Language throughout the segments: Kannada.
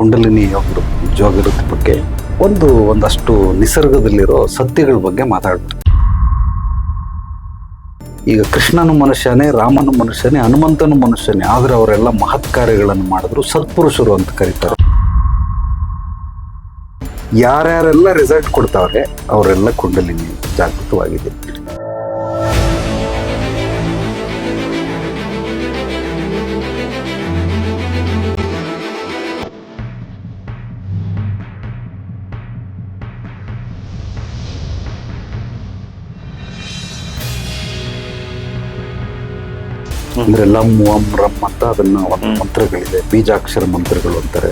ಕುಂಡಲಿನಿ ಜಾಗೃತಿ ಬಗ್ಗೆ ಒಂದಷ್ಟು ನಿಸರ್ಗದಲ್ಲಿರೋ ಸತ್ಯಗಳ ಬಗ್ಗೆ ಮಾತಾಡ್ತಾರೆ. ಈಗ ಕೃಷ್ಣನು ಮನುಷ್ಯನೇ, ರಾಮನು ಮನುಷ್ಯನೇ, ಹನುಮಂತನು ಮನುಷ್ಯನೇ, ಆದ್ರೆ ಅವರೆಲ್ಲ ಮಹತ್ ಕಾರ್ಯಗಳನ್ನು ಮಾಡಿದ್ರು ಸತ್ಪುರುಷರು ಅಂತ ಕರೀತಾರೆ. ಯಾರ್ಯಾರೆಲ್ಲ ರಿಸಲ್ಟ್ ಕೊಡ್ತಾವ್ರೆ ಅವರೆಲ್ಲ ಕುಂಡಲಿನಿ ಜಾಗೃತವಾಗಿದೆ. ಅಂದ್ರೆ ಲಮ್ ವಮ್ ರಮ್ ಅಂತ ಅದನ್ನ ಒಂದು ಮಂತ್ರಗಳಿದೆ, ಬೀಜಾಕ್ಷರ ಮಂತ್ರಗಳು ಅಂತಾರೆ.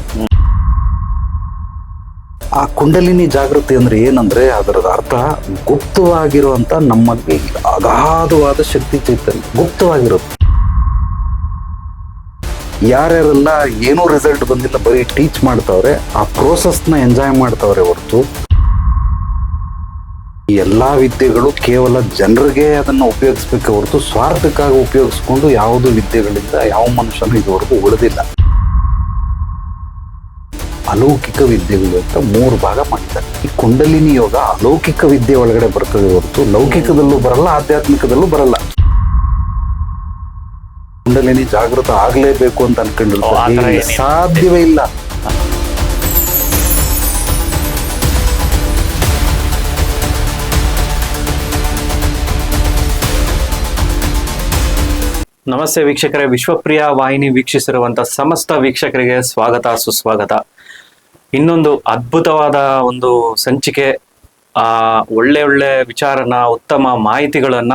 ಆ ಕುಂಡಲಿನಿ ಜಾಗೃತಿ ಅಂದ್ರೆ ಏನಂದ್ರೆ ಅದರದ ಅರ್ಥ ಗುಪ್ತವಾಗಿರುವಂತ ನಮ್ಮಲ್ಲಿ ಅಗಾಧವಾದ ಶಕ್ತಿ ಚೈತನ್ಯ ಗುಪ್ತವಾಗಿರುತ್ತೆ. ಯಾರ್ಯಾರೆಲ್ಲ ಏನೂ ರಿಸಲ್ಟ್ ಬಂದಿಲ್ಲ, ಬರೀ ಟೀಚ್ ಮಾಡ್ತಾವ್ರೆ, ಆ ಪ್ರೋಸೆಸ್ನ ಎಂಜಾಯ್ ಮಾಡ್ತಾವ್ರೆ ಹೊರತು ಈ ಎಲ್ಲಾ ವಿದ್ಯೆಗಳು ಕೇವಲ ಜನರಿಗೆ ಅದನ್ನ ಉಪಯೋಗಿಸ್ಬೇಕೆ ಹೊರತು ಸ್ವಾರ್ಥಕ್ಕಾಗಿ ಉಪಯೋಗಿಸ್ಕೊಂಡು ಯಾವುದು ವಿದ್ಯೆಗಳಿಂದ ಯಾವ ಮನುಷ್ಯನು ಇದುವರೆಗೂ ಉಳಿದಿಲ್ಲ. ಅಲೌಕಿಕ ವಿದ್ಯೆಗಳು ಅಂತ 3 ಭಾಗ ಮಾಡಿದ್ದಾರೆ. ಈ ಕುಂಡಲಿನಿ ಯೋಗ ಅಲೌಕಿಕ ವಿದ್ಯೆ ಒಳಗಡೆ ಬರ್ತದೆ ಹೊರತು ಲೌಕಿಕದಲ್ಲೂ ಬರಲ್ಲ, ಆಧ್ಯಾತ್ಮಿಕದಲ್ಲೂ ಬರಲ್ಲ. ಕುಂಡಲಿನಿ ಜಾಗೃತ ಆಗ್ಲೇಬೇಕು ಅಂತ ಅನ್ಕೊಂಡಿರ್ತಾರೆ, ಸಾಧ್ಯವೇ ಇಲ್ಲ. ನಮಸ್ತೆ ವೀಕ್ಷಕರೇ, ವಿಶ್ವಪ್ರಿಯ ವಾಹಿನಿ ವೀಕ್ಷಿಸಿರುವಂತ ಸಮಸ್ತ ವೀಕ್ಷಕರಿಗೆ ಸ್ವಾಗತ ಸುಸ್ವಾಗತ. ಇನ್ನೊಂದು ಅದ್ಭುತವಾದ ಒಂದು ಸಂಚಿಕೆ, ಒಳ್ಳೆ ವಿಚಾರನ, ಉತ್ತಮ ಮಾಹಿತಿಗಳನ್ನ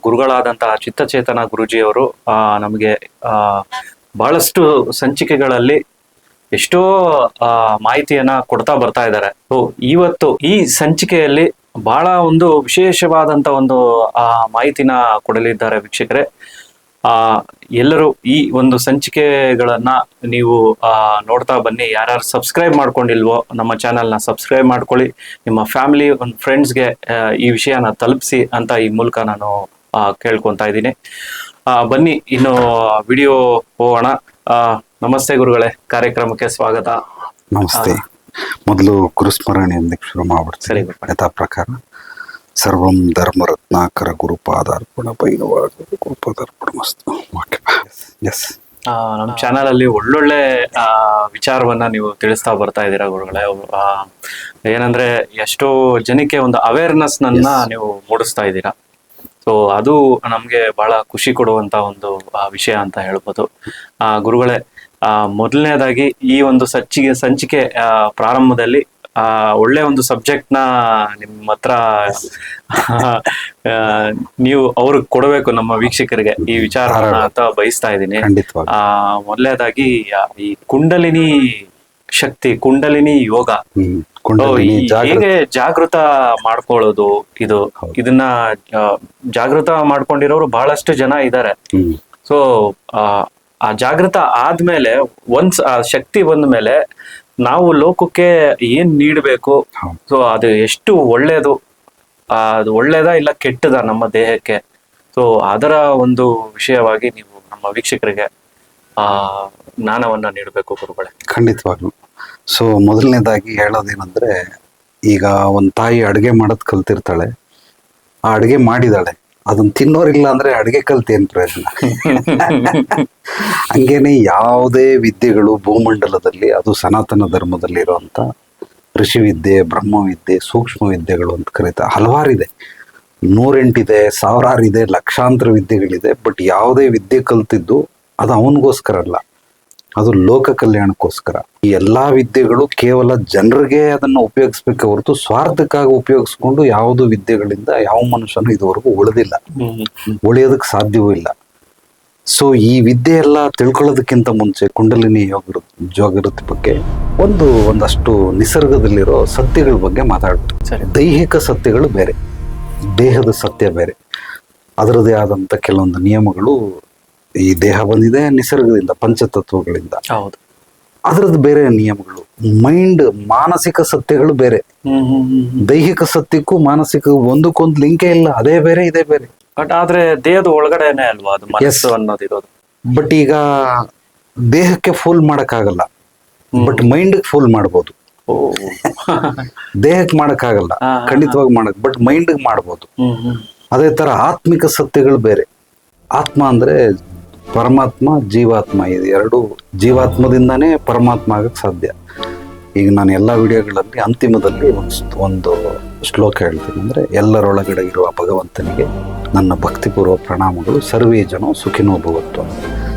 ಗುರುಗಳಾದಂತಹ ಚಿತ್ತಚೇತನ ಗುರುಜಿಯವರು ನಮಗೆ ಬಹಳಷ್ಟು ಸಂಚಿಕೆಗಳಲ್ಲಿ ಎಷ್ಟೋ ಮಾಹಿತಿಯನ್ನ ಕೊಡ್ತಾ ಬರ್ತಾ ಇದ್ದಾರೆ. ಇವತ್ತು ಈ ಸಂಚಿಕೆಯಲ್ಲಿ ಬಹಳ ಒಂದು ವಿಶೇಷವಾದಂತ ಒಂದು ಮಾಹಿತಿನ ಕೊಡಲಿದ್ದಾರೆ ವೀಕ್ಷಕರೇ. ಎಲ್ಲರೂ ಈ ಒಂದು ಸಂಚಿಕೆಗಳನ್ನ ನೀವು ನೋಡ್ತಾ ಬನ್ನಿ. ಯಾರ್ಯಾರು ಸಬ್ಸ್ಕ್ರೈಬ್ ಮಾಡ್ಕೊಂಡಿಲ್ವೋ ನಮ್ಮ ಚಾನೆಲ್ನ ಸಬ್ಸ್ಕ್ರೈಬ್ ಮಾಡ್ಕೊಳ್ಳಿ. ನಿಮ್ಮ ಫ್ಯಾಮಿಲಿ ಒಂದು ಫ್ರೆಂಡ್ಸ್ಗೆ ಈ ವಿಷಯನ ತಲುಪಿಸಿ ಅಂತ ಈ ಮೂಲಕ ನಾನು ಕೇಳ್ಕೊತಾ ಇದ್ದೀನಿ. ಬನ್ನಿ ಇನ್ನು ವಿಡಿಯೋ ಹೋಗೋಣ. ನಮಸ್ತೆ ಗುರುಗಳೇ, ಕಾರ್ಯಕ್ರಮಕ್ಕೆ ಸ್ವಾಗತ. ನಮಸ್ತೆ. ಮೊದಲು ಗುರುಸ್ಮರಣೆಯೊಂದಿಗೆ ಶುರು ಮಾಡ್ಬಿಡ್ತೀನಿ. ಯಥಾ ಪ್ರಕಾರ ಸರ್ವಂ ಧರ್ಮ ರತ್ನಾಕರ ಗುರುಪಾದಾರ್ಪಣ ಬೈನವಾಗಿ ಗುರುಪಾದಾರ್ಪಣ ಮಸ್ತು. ಎಸ್, ನಮ್ಮ ಚಾನಲ್ ಅಲ್ಲಿ ಒಳ್ಳೊಳ್ಳೆ ವಿಚಾರವನ್ನ ನೀವು ತಿಳಿಸ್ತಾ ಬರ್ತಾ ಇದ್ದೀರಾ ಗುರುಗಳೇ. ಏನಂದ್ರೆ ಎಷ್ಟೋ ಜನಕ್ಕೆ ಒಂದು ಅವೇರ್ನೆಸ್ ನನ್ನ ನೀವು ಮೂಡಿಸ್ತಾ ಇದ್ದೀರಾ. ಸೊ ಅದು ನಮ್ಗೆ ಬಹಳ ಖುಷಿ ಕೊಡುವಂತ ಒಂದು ವಿಷಯ ಅಂತ ಹೇಳ್ಬೋದು. ಗುರುಗಳೇ, ಮೊದಲನೇದಾಗಿ ಈ ಒಂದು ಸಂಚಿಕೆ ಪ್ರಾರಂಭದಲ್ಲಿ ಒಳ್ಳೆ ಒಂದು ಸಬ್ಜೆಕ್ಟ್ ನ ನಿಮ್ಮ ಹತ್ರ ನೀವು ಅವ್ರಿಗೆ ಕೊಡಬೇಕು, ನಮ್ಮ ವೀಕ್ಷಕರಿಗೆ ಈ ವಿಚಾರವನ್ನ ಅಂತ ಬಯಸ್ತಾ ಇದ್ದೀನಿ. ಮೊದಲನೇದಾಗಿ ಈ ಕುಂಡಲಿನಿ ಶಕ್ತಿ, ಕುಂಡಲಿನಿ ಯೋಗ ಹೇಗೆ ಜಾಗೃತ ಮಾಡ್ಕೊಳ್ಳೋದು, ಇದನ್ನ ಜಾಗೃತ ಮಾಡ್ಕೊಂಡಿರೋರು ಬಹಳಷ್ಟು ಜನ ಇದ್ದಾರೆ. ಸೊ ಆ ಜಾಗೃತ ಆದ್ಮೇಲೆ ಆ ಶಕ್ತಿ ಬಂದ ಮೇಲೆ ನಾವು ಲೋಕಕ್ಕೆ ಏನ್ ನೀಡಬೇಕು, ಸೊ ಅದು ಎಷ್ಟು ಒಳ್ಳೇದು, ಅದು ಒಳ್ಳೇದಾ ಇಲ್ಲ ಕೆಟ್ಟದ ನಮ್ಮ ದೇಹಕ್ಕೆ, ಸೊ ಅದರ ಒಂದು ವಿಷಯವಾಗಿ ನೀವು ನಮ್ಮ ವೀಕ್ಷಕರಿಗೆ ಜ್ಞಾನವನ್ನ ನೀಡಬೇಕು ಗುರುಗಳೇ. ಖಂಡಿತವಾಗ್ಲು. ಸೊ ಮೊದಲನೇದಾಗಿ ಹೇಳೋದೇನಂದ್ರೆ, ಈಗ ಒಂದ್ ತಾಯಿ ಅಡುಗೆ ಮಾಡೋದ್ ಕಲ್ತಿರ್ತಾಳೆ, ಆ ಅಡುಗೆ ಮಾಡಿದಾಳೆ, ಅದನ್ನ ತಿನ್ನೋರಿಲ್ಲ ಅಂದ್ರೆ ಅಡುಗೆ ಕಲ್ತಿ ಏನ್ ಪ್ರಯೋಜನ? ಹಂಗೇನೆ ಯಾವುದೇ ವಿದ್ಯೆಗಳು ಭೂಮಂಡಲದಲ್ಲಿ, ಅದು ಸನಾತನ ಧರ್ಮದಲ್ಲಿ ಇರುವಂತ ಋಷಿ ವಿದ್ಯೆ, ಬ್ರಹ್ಮವಿದ್ಯೆ, ಸೂಕ್ಷ್ಮ ವಿದ್ಯೆಗಳು ಅಂತ ಕರೀತಾರೆ. ಹಲವಾರಿದೆ, 108 ಇದೆ, 1000 ಇದೆ, ಲಕ್ಷಾಂತರ ವಿದ್ಯೆಗಳಿದೆ. ಬಟ್ ಯಾವುದೇ ವಿದ್ಯೆ ಕಲ್ತಿದ್ದು ಅದು ಅವನಿಗೋಸ್ಕರ ಅಲ್ಲ, ಅದು ಲೋಕ ಕಲ್ಯಾಣಕ್ಕೋಸ್ಕರ. ಈ ಎಲ್ಲಾ ವಿದ್ಯೆಗಳು ಕೇವಲ ಜನರಿಗೆ ಅದನ್ನ ಉಪಯೋಗಿಸ್ಬೇಕೆ ಹೊರತು ಸ್ವಾರ್ಥಕ್ಕಾಗಿ ಉಪಯೋಗಿಸ್ಕೊಂಡು ಯಾವುದು ವಿದ್ಯೆಗಳಿಂದ ಯಾವ ಮನುಷ್ಯನು ಇದುವರೆಗೂ ಉಳಿದಿಲ್ಲ, ಉಳಿಯೋದಕ್ಕೆ ಸಾಧ್ಯವೂ ಇಲ್ಲ. ಸೊ ಈ ವಿದ್ಯೆ ಎಲ್ಲ ತಿಳ್ಕೊಳ್ಳೋದಕ್ಕಿಂತ ಮುಂಚೆ ಕುಂಡಲಿನಿ ಜಾಗೃತಿ ಬಗ್ಗೆ ಒಂದಷ್ಟು ನಿಸರ್ಗದಲ್ಲಿರೋ ಸತ್ಯಗಳ ಬಗ್ಗೆ ಮಾತಾಡ್ಬಿಟ್ಟು. ದೈಹಿಕ ಸತ್ಯಗಳು ಬೇರೆ, ದೇಹದ ಸತ್ಯ ಬೇರೆ. ಅದರದೇ ಆದಂತ ಕೆಲವೊಂದು ನಿಯಮಗಳು. ಈ ದೇಹ ಬಂದಿದೆ ನಿಸರ್ಗದಿಂದ, ಪಂಚತತ್ವಗಳಿಂದ. ಅದರದ್ದು ಬೇರೆ ನಿಯಮಗಳು. ಮೈಂಡ್, ಮಾನಸಿಕ ಸತ್ಯಗಳು ಬೇರೆ. ದೈಹಿಕ ಸತ್ಯಕ್ಕೂ ಮಾನಸಿಕ ಒಂದಕ್ಕೊಂದು ಲಿಂಕೇ ಇಲ್ಲ, ಅದೇ ಬೇರೆ ಇದೇ ಬೇರೆ. ಬಟ್ ಆದ್ರೆ ದೇಹದ ಒಳಗಡೆನೆ ಅಲ್ವಾ ಅದು ಮನಸ್ಸು ಅನ್ನೋದಿರೋದು. ಬಟ್ ಈಗ ದೇಹಕ್ಕೆ ಫುಲ್ ಮಾಡಕ್ಕಾಗಲ್ಲ. ಬಟ್ ಮೈಂಡ್ ಫುಲ್ ಮಾಡ್ಬೋದು. ಓ. ದೇಹಕ್ಕೆ ಮಾಡಕ್ಕಾಗಲ್ಲ, ಖಂಡಿತವಾಗಿ ಮಾಡಕ್, ಬಟ್ ಮೈಂಡ್ ಮಾಡ್ಬೋದು. ಅದೇ ತರ ಆತ್ಮಿಕ ಸತ್ಯಗಳು ಬೇರೆ. ಆತ್ಮ ಅಂದ್ರೆ ಪರಮಾತ್ಮ, ಜೀವಾತ್ಮ, ಇದು ಎರಡು. ಜೀವಾತ್ಮದಿಂದಾನೇ ಪರಮಾತ್ಮ ಆಗಕ್ ಸಾಧ್ಯ. ಈಗ ನಾನು ಎಲ್ಲ ವಿಡಿಯೋಗಳಲ್ಲಿ ಅಂತಿಮದಲ್ಲಿ ಒಂದು ಶ್ಲೋಕ ಹೇಳ್ತೀನಿ, ಅಂದ್ರೆ ಎಲ್ಲರೊಳಗಡೆ ಇರುವ ಭಗವಂತನಿಗೆ ನನ್ನ ಭಕ್ತಿಪೂರ್ವ ಪ್ರಣಾಮಗಳು, ಸರ್ವೇ ಜನ ಸುಖಿನೋ ಭವತ್ತು.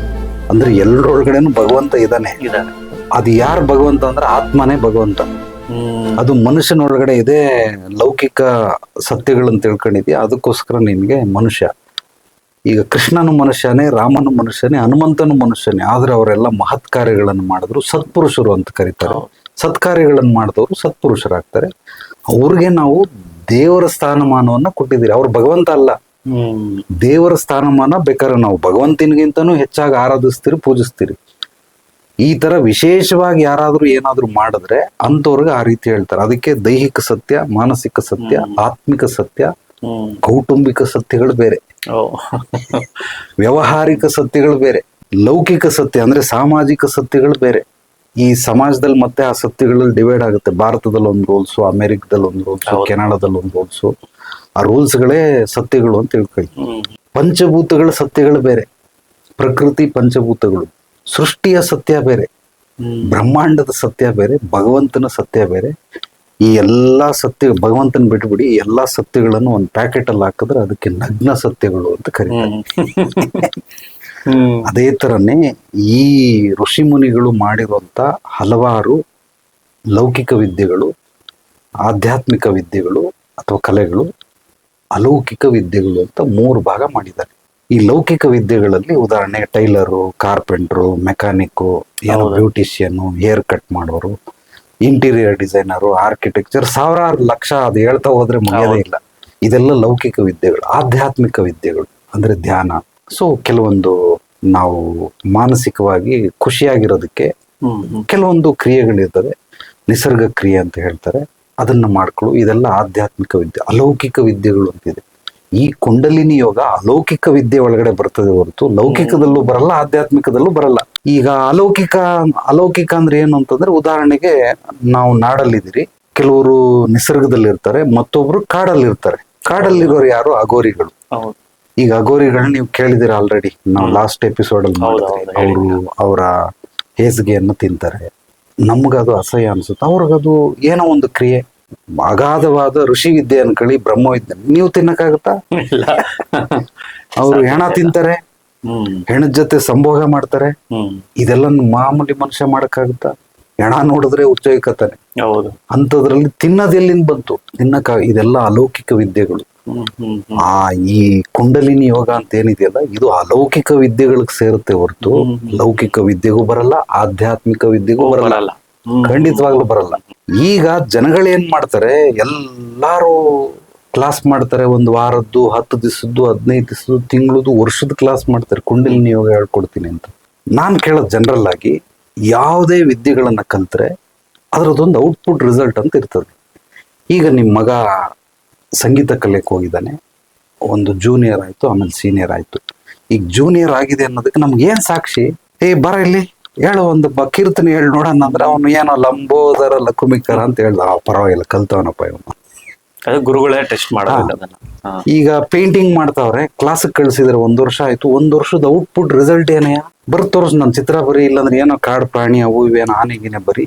ಅಂದ್ರೆ ಎಲ್ಲರೊಳಗಡೆನು ಭಗವಂತ ಇದ್ದಾನೆ. ಅದು ಯಾರು ಭಗವಂತ ಅಂದ್ರೆ ಆತ್ಮನೇ ಭಗವಂತ. ಅದು ಮನುಷ್ಯನೊಳಗಡೆ ಇದೆ. ಲೌಕಿಕ ಸತ್ಯಗಳನ್ನು ತಿಳ್ಕೊಂಡಿದ್ಯಾ, ಅದಕ್ಕೋಸ್ಕರ ನಿನ್ಗೆ ಮನುಷ್ಯ. ಈಗ ಕೃಷ್ಣನು ಮನುಷ್ಯನೇ, ರಾಮನು ಮನುಷ್ಯನೇ, ಹನುಮಂತನು ಮನುಷ್ಯನೇ. ಆದ್ರೆ ಅವರೆಲ್ಲ ಮಹತ್ ಕಾರ್ಯಗಳನ್ನು ಮಾಡಿದ್ರು, ಸತ್ಪುರುಷರು ಅಂತ ಕರೀತಾರೆ. ಸತ್ಕಾರ್ಯಗಳನ್ನು ಮಾಡಿದವರು ಸತ್ಪುರುಷರಾಗ್ತಾರೆ. ಅವ್ರಿಗೆ ನಾವು ದೇವರ ಸ್ಥಾನಮಾನವನ್ನ ಕೊಟ್ಟಿದ್ದೀರಿ. ಅವ್ರು ಭಗವಂತ ಅಲ್ಲ, ದೇವರ ಸ್ಥಾನಮಾನ. ಬೇಕಾದ್ರೆ ನಾವು ಭಗವಂತನಿಗಿಂತನೂ ಹೆಚ್ಚಾಗಿ ಆರಾಧಿಸ್ತೀರಿ, ಪೂಜಿಸ್ತೀರಿ. ಈ ತರ ವಿಶೇಷವಾಗಿ ಯಾರಾದ್ರೂ ಏನಾದ್ರು ಮಾಡಿದ್ರೆ ಅಂತವ್ರಿಗೆ ಆ ರೀತಿ ಹೇಳ್ತಾರೆ. ಅದಕ್ಕೆ ದೈಹಿಕ ಸತ್ಯ, ಮಾನಸಿಕ ಸತ್ಯ, ಆತ್ಮಿಕ ಸತ್ಯ, ಕೌಟುಂಬಿಕ ಸತ್ಯಗಳು ಬೇರೆ, ವ್ಯಾವಹಾರಿಕ ಸತ್ಯಗಳು ಬೇರೆ, ಲೌಕಿಕ ಸತ್ಯ ಅಂದ್ರೆ ಸಾಮಾಜಿಕ ಸತ್ಯಗಳು ಬೇರೆ. ಈ ಸಮಾಜದಲ್ಲಿ ಮತ್ತೆ ಆ ಸತ್ಯಗಳಲ್ಲಿ ಡಿವೈಡ್ ಆಗುತ್ತೆ. ಭಾರತದಲ್ಲಿ ಒಂದು ರೂಲ್ಸು, ಅಮೆರಿಕದಲ್ಲಿ ಒಂದು ರೂಲ್ಸು, ಕೆನಡಾದಲ್ಲಿ ಒಂದು ರೂಲ್ಸು. ಆ ರೂಲ್ಸ್ಗಳೇ ಸತ್ಯಗಳು ಅಂತ ತಿಳ್ಕೊಳ್ಳಿ. ಪಂಚಭೂತಗಳ ಸತ್ಯಗಳು ಬೇರೆ, ಪ್ರಕೃತಿ ಪಂಚಭೂತಗಳು, ಸೃಷ್ಟಿಯ ಸತ್ಯ ಬೇರೆ, ಬ್ರಹ್ಮಾಂಡದ ಸತ್ಯ ಬೇರೆ, ಭಗವಂತನ ಸತ್ಯ ಬೇರೆ. ಈ ಎಲ್ಲಾ ಸತ್ಯ, ಭಗವಂತನ ಬಿಟ್ಬಿಡಿ, ಈ ಎಲ್ಲಾ ಸತ್ಯಗಳನ್ನು ಒಂದು ಪ್ಯಾಕೆಟ್ ಅಲ್ಲಿ ಹಾಕಿದ್ರೆ ಅದಕ್ಕೆ ನಗ್ನ ಸತ್ಯಗಳು ಅಂತ ಕರೀತಾರೆ. ಅದೇ ತರನೇ ಈ ಋಷಿ ಮುನಿಗಳು ಮಾಡಿರುವಂತ ಹಲವಾರು ಲೌಕಿಕ ವಿದ್ಯೆಗಳು, ಆಧ್ಯಾತ್ಮಿಕ ವಿದ್ಯೆಗಳು ಅಥವಾ ಕಲೆಗಳು, ಅಲೌಕಿಕ ವಿದ್ಯೆಗಳು ಅಂತ 3 ಭಾಗ ಮಾಡಿದ್ದಾರೆ. ಈ ಲೌಕಿಕ ವಿದ್ಯೆಗಳಲ್ಲಿ ಉದಾಹರಣೆ ಟೈಲರು, ಕಾರ್ಪೆಂಟ್ರು, ಮೆಕ್ಯಾನಿಕ್ಕು, ಏನೋ ಬ್ಯೂಟಿಷಿಯನ್, ಹೇರ್ ಕಟ್ ಮಾಡೋರು, ಇಂಟೀರಿಯರ್ ಡಿಸೈನರು, ಆರ್ಕಿಟೆಕ್ಚರ್, ಸಾವಿರಾರು ಲಕ್ಷ ಅದು ಹೇಳ್ತಾ ಹೋದ್ರೆ ಮುಗಿಯೋದೇ ಇಲ್ಲ. ಇದೆಲ್ಲ ಲೌಕಿಕ ವಿದ್ಯೆಗಳು. ಆಧ್ಯಾತ್ಮಿಕ ವಿದ್ಯೆಗಳು ಅಂದ್ರೆ ಧ್ಯಾನ. ಸೊ ಕೆಲವೊಂದು ನಾವು ಮಾನಸಿಕವಾಗಿ ಖುಷಿಯಾಗಿರೋದಕ್ಕೆ ಕೆಲವೊಂದು ಕ್ರಿಯೆಗಳಿರ್ತದೆ, ನಿಸರ್ಗ ಕ್ರಿಯೆ ಅಂತ ಹೇಳ್ತಾರೆ, ಅದನ್ನ ಮಾಡ್ಕೊಳ್ಳು. ಇದೆಲ್ಲ ಆಧ್ಯಾತ್ಮಿಕ ವಿದ್ಯೆ. ಅಲೌಕಿಕ ವಿದ್ಯೆಗಳು ಅಂತಿದೆ. ಈ ಕುಂಡಲಿನಿ ಯೋಗ ಅಲೌಕಿಕ ವಿದ್ಯೆ ಒಳಗಡೆ ಬರ್ತದೆ ಹೊರತು ಲೌಕಿಕದಲ್ಲೂ ಬರಲ್ಲ, ಆಧ್ಯಾತ್ಮಿಕದಲ್ಲೂ ಬರಲ್ಲ. ಈಗ ಅಲೌಕಿಕ ಅಂದ್ರೆ ಏನು ಅಂತಂದ್ರೆ, ಉದಾಹರಣೆಗೆ ನಾವು ನಾಡಲ್ಲಿದ್ದೀರಿ, ಕೆಲವರು ನಿಸರ್ಗದಲ್ಲಿ ಇರ್ತಾರೆ, ಮತ್ತೊಬ್ರು ಕಾಡಲ್ಲಿ ಇರ್ತಾರೆ. ಕಾಡಲ್ಲಿರೋರು ಯಾರು? ಅಗೋರಿಗಳು. ಈಗ ಅಗೋರಿಗಳನ್ನ ನೀವು ಕೇಳಿದಿರ ಆಲ್ರೆಡಿ, ನಾವು ಲಾಸ್ಟ್ ಎಪಿಸೋಡ್ ಅಲ್ಲಿ ಅವರು ಅವರ ಹೇಸಿಗೆಯನ್ನು ತಿಂತಾರೆ. ನಮ್ಗದು ಅಸಹ್ಯ ಅನ್ಸುತ್ತೆ, ಅವ್ರಿಗದು ಏನೋ ಒಂದು ಕ್ರಿಯೆ. ಅಗಾಧವಾದ ಋಷಿ ವಿದ್ಯೆ ಅನ್ಕೊಳ್ಳಿ, ಬ್ರಹ್ಮವಿದ್ಯೆ. ನೀವು ತಿನ್ನಕ್ಕಾಗತ್ತಾ? ಅವರು ಹೆಣ ತಿಂತಾರೆ, ಹೆಣದ ಜೊತೆ ಸಂಭೋಗ ಮಾಡ್ತಾರೆ. ಇದೆಲ್ಲ ಮಾಮೂಲಿ ಮನುಷ್ಯ ಮಾಡಕ್ಕಾಗುತ್ತಾ? ಹೆಣ ನೋಡಿದ್ರೆ ಉಚ್ಚೈಕತಾನೆ. ಅಂತದ್ರಲ್ಲಿ ತಿನ್ನೋದು ಎಲ್ಲಿಂದ ಬಂತು? ಇದೆಲ್ಲ ಅಲೌಕಿಕ ವಿದ್ಯೆಗಳು. ಈ ಕುಂಡಲಿನಿ ಯೋಗ ಅಂತ ಏನಿದೆಯಲ್ಲ, ಇದು ಅಲೌಕಿಕ ವಿದ್ಯೆಗಳಿಗೆ ಸೇರುತ್ತೆ ಹೊರತು ಲೌಕಿಕ ವಿದ್ಯೆಗೂ ಬರಲ್ಲ, ಆಧ್ಯಾತ್ಮಿಕ ವಿದ್ಯೆಗೂ ಬರಲ್ಲ, ಖಂಡಿತವಾಗ್ಲೂ ಬರಲ್ಲ. ಈಗ ಜನಗಳೇನ್ ಮಾಡ್ತಾರೆ, ಎಲ್ಲಾರು ಕ್ಲಾಸ್ ಮಾಡ್ತಾರೆ. ಒಂದು ವಾರದ್ದು, 10 ದಿವಸದ್ದು, 15 ದಿವಸದ್ದು, ತಿಂಗಳದ್ದು, ವರ್ಷದ ಕ್ಲಾಸ್ ಮಾಡ್ತಾರೆ. ಕುಂಡಲಿನಿ ಯೋಗ ಹೇಳ್ಕೊಡ್ತೀನಿ ಅಂತ. ನಾನ್ ಕೇಳೋದು ಜನರಲ್ ಆಗಿ, ಯಾವುದೇ ವಿದ್ಯೆಗಳನ್ನ ಕಲ್ತ್ರೆ ಅದರದೊಂದು ಔಟ್ಪುಟ್ ರಿಸಲ್ಟ್ ಅಂತ ಇರ್ತದೆ. ಈಗ ನಿಮ್ಮ ಮಗ ಸಂಗೀತ ಕಲಿಯಕ್ಕೆ ಹೋಗಿದ್ದಾನೆ, ಒಂದು ಜೂನಿಯರ್ ಆಯ್ತು, ಆಮೇಲೆ ಸೀನಿಯರ್ ಆಯ್ತು. ಈಗ ಜೂನಿಯರ್ ಆಗಿದೆ ಅನ್ನೋದಕ್ಕೆ ನಮ್ಗೆ ಏನ್ ಸಾಕ್ಷಿ? ಬರ ಇಲ್ಲಿ ಹೇಳು, ಒಂದು ಕೀರ್ತನೆ ಹೇಳಿ ನೋಡೋಣ ಅಂದ್ರೆ ಅವನು ಏನೋ ಲಂಬೋದರ ಲಕುಮಿಕರ ಅಂತ ಹೇಳ್ದ. ಪರವಾಗಿಲ್ಲ, ಕಲ್ತವನಪ್ಪ ಇವನು. ಗುರುಗಳೇ ಟೆಸ್ಟ್ ಮಾಡೋದು. ಈಗ ಪೇಂಟಿಂಗ್ ಮಾಡ್ತಾವ್ರೆ, ಕ್ಲಾಸಿಗೆ ಕಳ್ಸಿದ್ರೆ 1 ವರ್ಷ ಆಯ್ತು. 1 ವರ್ಷದ ಔಟ್ಪುಟ್ ರಿಸಲ್ಟ್ ಏನಯ್ಯ? ತೋರ್ಸು, ನನ್ನ ಚಿತ್ರ ಬರೀ, ಇಲ್ಲಾಂದ್ರೆ ಏನೋ ಕಾಡು ಪ್ರಾಣಿ ಅವು ಇವೇನೋ ಆನೆಗಿನೇ ಬರೀ.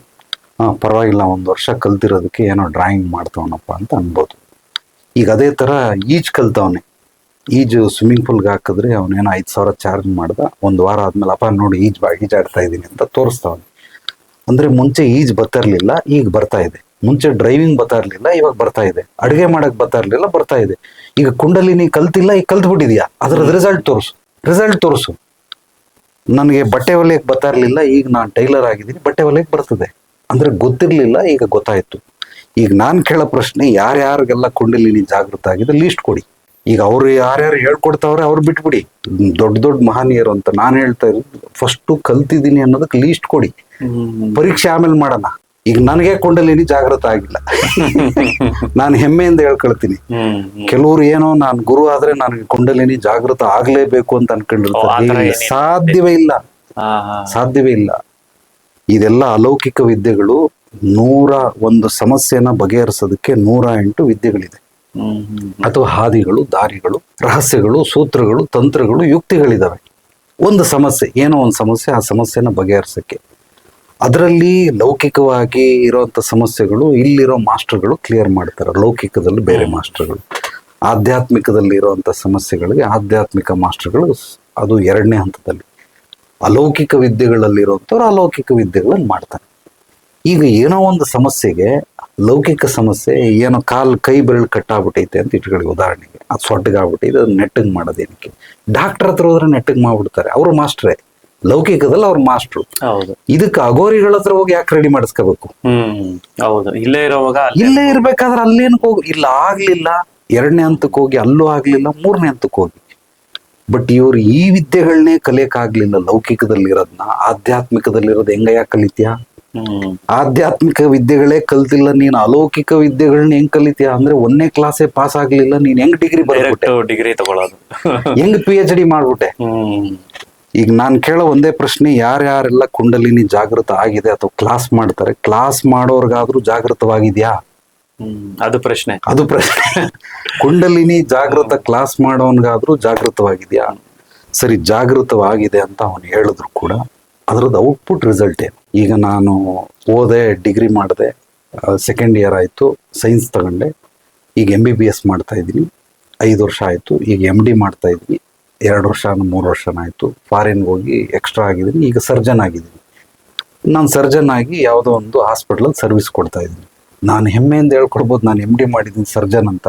ಪರವಾಗಿಲ್ಲ, 1 ವರ್ಷ ಕಲ್ತಿರೋದಕ್ಕೆ ಏನೋ ಡ್ರಾಯಿಂಗ್ ಮಾಡ್ತವನಪ್ಪ ಅಂತ ಅನ್ಬೋದು. ಈಗ ಅದೇ ತರ ಈಜ್ ಕಲ್ತವನೆ, ಈಜು ಸ್ವಿಮ್ಮಿಂಗ್ ಪೂಲ್ಗೆ ಹಾಕಿದ್ರೆ ಅವನೇನೋ 5,000 ಚಾರ್ಜ್ ಮಾಡ್ದ. 1 ವಾರ ಆದ್ಮೇಲೆ, ಅಪ್ಪ ನೋಡಿ ಈಜಾಡ್ತಾ ಇದ್ದೀನಿ ಅಂತ ತೋರಿಸ್ತಾವನೆ. ಅಂದ್ರೆ ಮುಂಚೆ ಈಜ್ ಬರ್ತಾ ಇರ್ಲಿಲ್ಲ, ಈಗ ಬರ್ತಾ ಇದೆ. ಮುಂಚೆ ಡ್ರೈವಿಂಗ್ ಬರ್ತಾ ಇರ್ಲಿಲ್ಲ, ಇವಾಗ ಬರ್ತಾ ಇದೆ. ಅಡುಗೆ ಮಾಡಕ್ ಬರ್ತಾ ಇರ್ಲಿಲ್ಲ, ಬರ್ತಾ ಇದೆ. ಈಗ ಕುಂಡಲಿನಿ ಕಲ್ತಿಲ್ಲ, ಈಗ ಕಲ್ತ್ಬಿಟ್ಟಿದ್ಯಾ, ಅದ್ರದ್ದು ರಿಸಲ್ಟ್ ತೋರಿಸು. ನನಗೆ ಬಟ್ಟೆ ಹೊಲಿಯಕ್ಕೆ ಬರ್ತಾ ಇರ್ಲಿಲ್ಲ, ಈಗ ನಾನು ಟೈಲರ್ ಆಗಿದ್ದೀನಿ, ಬಟ್ಟೆ ಹೊಲಿಯಕ್ಕೆ ಬರ್ತದೆ. ಅಂದ್ರೆ ಗೊತ್ತಿರ್ಲಿಲ್ಲ, ಈಗ ಗೊತ್ತಾಯ್ತು. ಈಗ ನಾನ್ ಕೇಳೋ ಪ್ರಶ್ನೆ, ಯಾರ್ಯಾರಿಗೆಲ್ಲ ಕುಂಡಲಿನಿ ಜಾಗೃತ ಆಗಿದೆ ಲೀಸ್ಟ್ ಕೊಡಿ. ಈಗ ಅವ್ರು ಯಾರ್ಯಾರು ಹೇಳ್ಕೊಡ್ತಾವ್ರೆ ಅವ್ರು ಬಿಟ್ಬಿಡಿ, ದೊಡ್ಡ ಮಹನೀಯರು ಅಂತ. ನಾನು ಹೇಳ್ತಾ ಇರೋದು, ಫಸ್ಟ್ ಕಲ್ತಿದ್ದೀನಿ ಅನ್ನೋದಕ್ಕೆ ಲೀಸ್ಟ್ ಕೊಡಿ, ಪರೀಕ್ಷೆ ಆಮೇಲೆ ಮಾಡೋಣ. ಈಗ ನನಗೆ ಕುಂಡಲಿನಿ ಜಾಗೃತ ಆಗಿಲ್ಲ, ನಾನು ಹೆಮ್ಮೆಯಿಂದ ಹೇಳ್ಕೊಳ್ತೀನಿ. ಕೆಲವ್ರು ಏನೋ ನಾನು ಗುರು ಆದ್ರೆ ನನಗೆ ಕುಂಡಲಿನಿ ಜಾಗೃತ ಆಗ್ಲೇಬೇಕು ಅಂತ ಅನ್ಕೊಂಡಿರ್ತಾರೆ. ಸಾಧ್ಯವೇ ಇಲ್ಲ. ಇದೆಲ್ಲ ಅಲೌಕಿಕ ವಿದ್ಯೆಗಳು 101 ಸಮಸ್ಯೆನ ಬಗೆಹರಿಸೋದಕ್ಕೆ 108 ವಿದ್ಯೆಗಳಿದೆ. ಅಥವಾ ಹಾದಿಗಳು, ದಾರಿಗಳು, ರಹಸ್ಯಗಳು, ಸೂತ್ರಗಳು, ತಂತ್ರಗಳು, ಯುಕ್ತಿಗಳಿದಾವೆ. ಒಂದು ಸಮಸ್ಯೆ, ಏನೋ ಒಂದು ಸಮಸ್ಯೆ, ಆ ಸಮಸ್ಯೆನ ಬಗೆಹರಿಸಕ್ಕೆ. ಅದರಲ್ಲಿ ಲೌಕಿಕವಾಗಿ ಇರೋಂಥ ಸಮಸ್ಯೆಗಳು ಇಲ್ಲಿರೋ ಮಾಸ್ಟರ್ಗಳು ಕ್ಲಿಯರ್ ಮಾಡ್ತಾರೆ. ಲೌಕಿಕದಲ್ಲಿ ಬೇರೆ ಮಾಸ್ಟರ್ಗಳು, ಆಧ್ಯಾತ್ಮಿಕದಲ್ಲಿ ಇರುವಂಥ ಸಮಸ್ಯೆಗಳಿಗೆ ಆಧ್ಯಾತ್ಮಿಕ ಮಾಸ್ಟರ್ಗಳು, ಅದು 2ನೇ ಹಂತದಲ್ಲಿ. ಅಲೌಕಿಕ ವಿದ್ಯೆಗಳಲ್ಲಿರುವಂಥವ್ರು ಅಲೌಕಿಕ ವಿದ್ಯೆಗಳನ್ನು ಮಾಡ್ತಾರೆ. ಈಗ ಏನೋ ಒಂದು ಸಮಸ್ಯೆಗೆ, ಲೌಕಿಕ ಸಮಸ್ಯೆ, ಏನೋ ಕೈ ಬೆರಳು ಕಟ್ಟಾಗ್ಬಿಟ್ಟೈತೆ ಅಂತ ಇಟ್ಕೊಳ್ಳಿ ಉದಾಹರಣೆಗೆ, ಅದು ಸೊಟ್ಟಗಾಗ್ಬಿಟ್ಟೈತೆ, ಅದು ನೆಟ್ಟಗೆ ಮಾಡೋದೇನಕ್ಕೆ? ಡಾಕ್ಟರ್ ಹತ್ರ ಹೋದ್ರೆ ನೆಟ್ಟಗೆ ಮಾಡ್ಬಿಡ್ತಾರೆ, ಅವರು ಮಾಸ್ಟ್ರೇ. ಲೌಕಿಕದಲ್ಲಿ ಅವ್ರ ಮಾಸ್ಟ್ರು. ಇದಕ್ಕೆ ಅಗೋರಿಗಳ ಹತ್ರ ಹೋಗಿ ಯಾಕೆ ರೆಡಿ ಮಾಡಿಸ್ಕೋಬೇಕು? ಹೌದು, ಇಲ್ಲೇ ಇರೋವಾಗ ಇಲ್ಲೇ ಇರ್ಬೇಕಾದ್ರೆ ಅಲ್ಲೇನಕ್ಕೆ ಹೋಗಿ, ಇಲ್ಲ ಆಗ್ಲಿಲ್ಲ 2ನೇ ಹಂತಕ್ಕೆ ಹೋಗಿ, ಅಲ್ಲೂ ಆಗ್ಲಿಲ್ಲ 3ನೇ ಹಂತಕ್ಕೆ ಹೋಗಿ. ಬಟ್ ಇವ್ರು ಈ ವಿದ್ಯೆಗಳನ್ನೇ ಕಲಿಯಕ್ಕಾಗ್ಲಿಲ್ಲ. ಲೌಕಿಕದಲ್ಲಿರೋದನ್ನ ಆಧ್ಯಾತ್ಮಿಕದಲ್ಲಿರೋದು ಹೆಂಗಯ್ಯ ಕಲಿತೀಯ? ಆಧ್ಯಾತ್ಮಿಕ ವಿದ್ಯೆಗಳೇ ಕಲ್ತಿಲ್ಲ ನೀನ್, ಅಲೌಕಿಕ ವಿದ್ಯೆಗಳನ್ನ ಹೆಂಗ್ ಕಲಿತೀಯ? ಅಂದ್ರೆ 1ನೇ ಕ್ಲಾಸೇ ಪಾಸ್ ಆಗ್ಲಿಲ್ಲ, ನೀನ್ ಹೆಂಗ್ ಡಿಗ್ರಿ ಬರ್ಬಿಟ್ಟೆ? ಡಿಗ್ರಿ ತಗೊಳ್ಳೋದು ಹೆಂಗ್ PhD ಮಾಡ್ಬಿಟ್ಟೆ? ಈಗ ನಾನ್ ಕೇಳೋ ಒಂದೇ ಪ್ರಶ್ನೆ, ಯಾರ್ಯಾರೆಲ್ಲ ಕುಂಡಲಿನಿ ಜಾಗೃತ ಆಗಿದೆ ಅಥವಾ ಕ್ಲಾಸ್ ಮಾಡ್ತಾರೆ, ಕ್ಲಾಸ್ ಮಾಡೋರ್ಗಾದ್ರೂ ಜಾಗೃತವಾಗಿದ್ಯಾ? ಅದು ಪ್ರಶ್ನೆ. ಕುಂಡಲಿನಿ ಜಾಗೃತ ಕ್ಲಾಸ್ ಮಾಡೋನ್ಗಾದ್ರೂ ಜಾಗೃತವಾಗಿದ್ಯಾ? ಸರಿ, ಜಾಗೃತವಾಗಿದೆ ಅಂತ ಅವನು ಹೇಳಿದ್ರು ಕೂಡ ಅದ್ರದ್ದು ಔಟ್ಪುಟ್ ರಿಸಲ್ಟ್ ಏನು? ಈಗ ನಾನು ಓದೆ, ಡಿಗ್ರಿ ಮಾಡಿದೆ, 2nd ಇಯರ್ ಆಯಿತು, ಸೈನ್ಸ್ ತಗೊಂಡೆ, ಈಗ MBBS ಮಾಡ್ತಾ ಇದ್ದೀನಿ, 5 ವರ್ಷ ಆಯಿತು. ಈಗ MD ಮಾಡ್ತಾ ಇದ್ದೀನಿ, 2 ವರ್ಷ 3 ವರ್ಷನ ಆಯಿತು. ಫಾರಿನ್ಗೆ ಹೋಗಿ ಎಕ್ಸ್ಟ್ರಾ ಆಗಿದ್ದೀನಿ, ಈಗ ಸರ್ಜನ್ ಆಗಿದ್ದೀನಿ. ನಾನು ಸರ್ಜನ್ ಆಗಿ ಯಾವುದೋ ಒಂದು ಹಾಸ್ಪಿಟ್ಲಲ್ಲಿ ಸರ್ವಿಸ್ ಕೊಡ್ತಾ ಇದ್ದೀನಿ. ನಾನು ಹೆಮ್ಮೆಯಿಂದ ಹೇಳ್ಕೊಡ್ಬೋದು, ನಾನು MD ಮಾಡಿದ್ದೀನಿ, ಸರ್ಜನ್ ಅಂತ.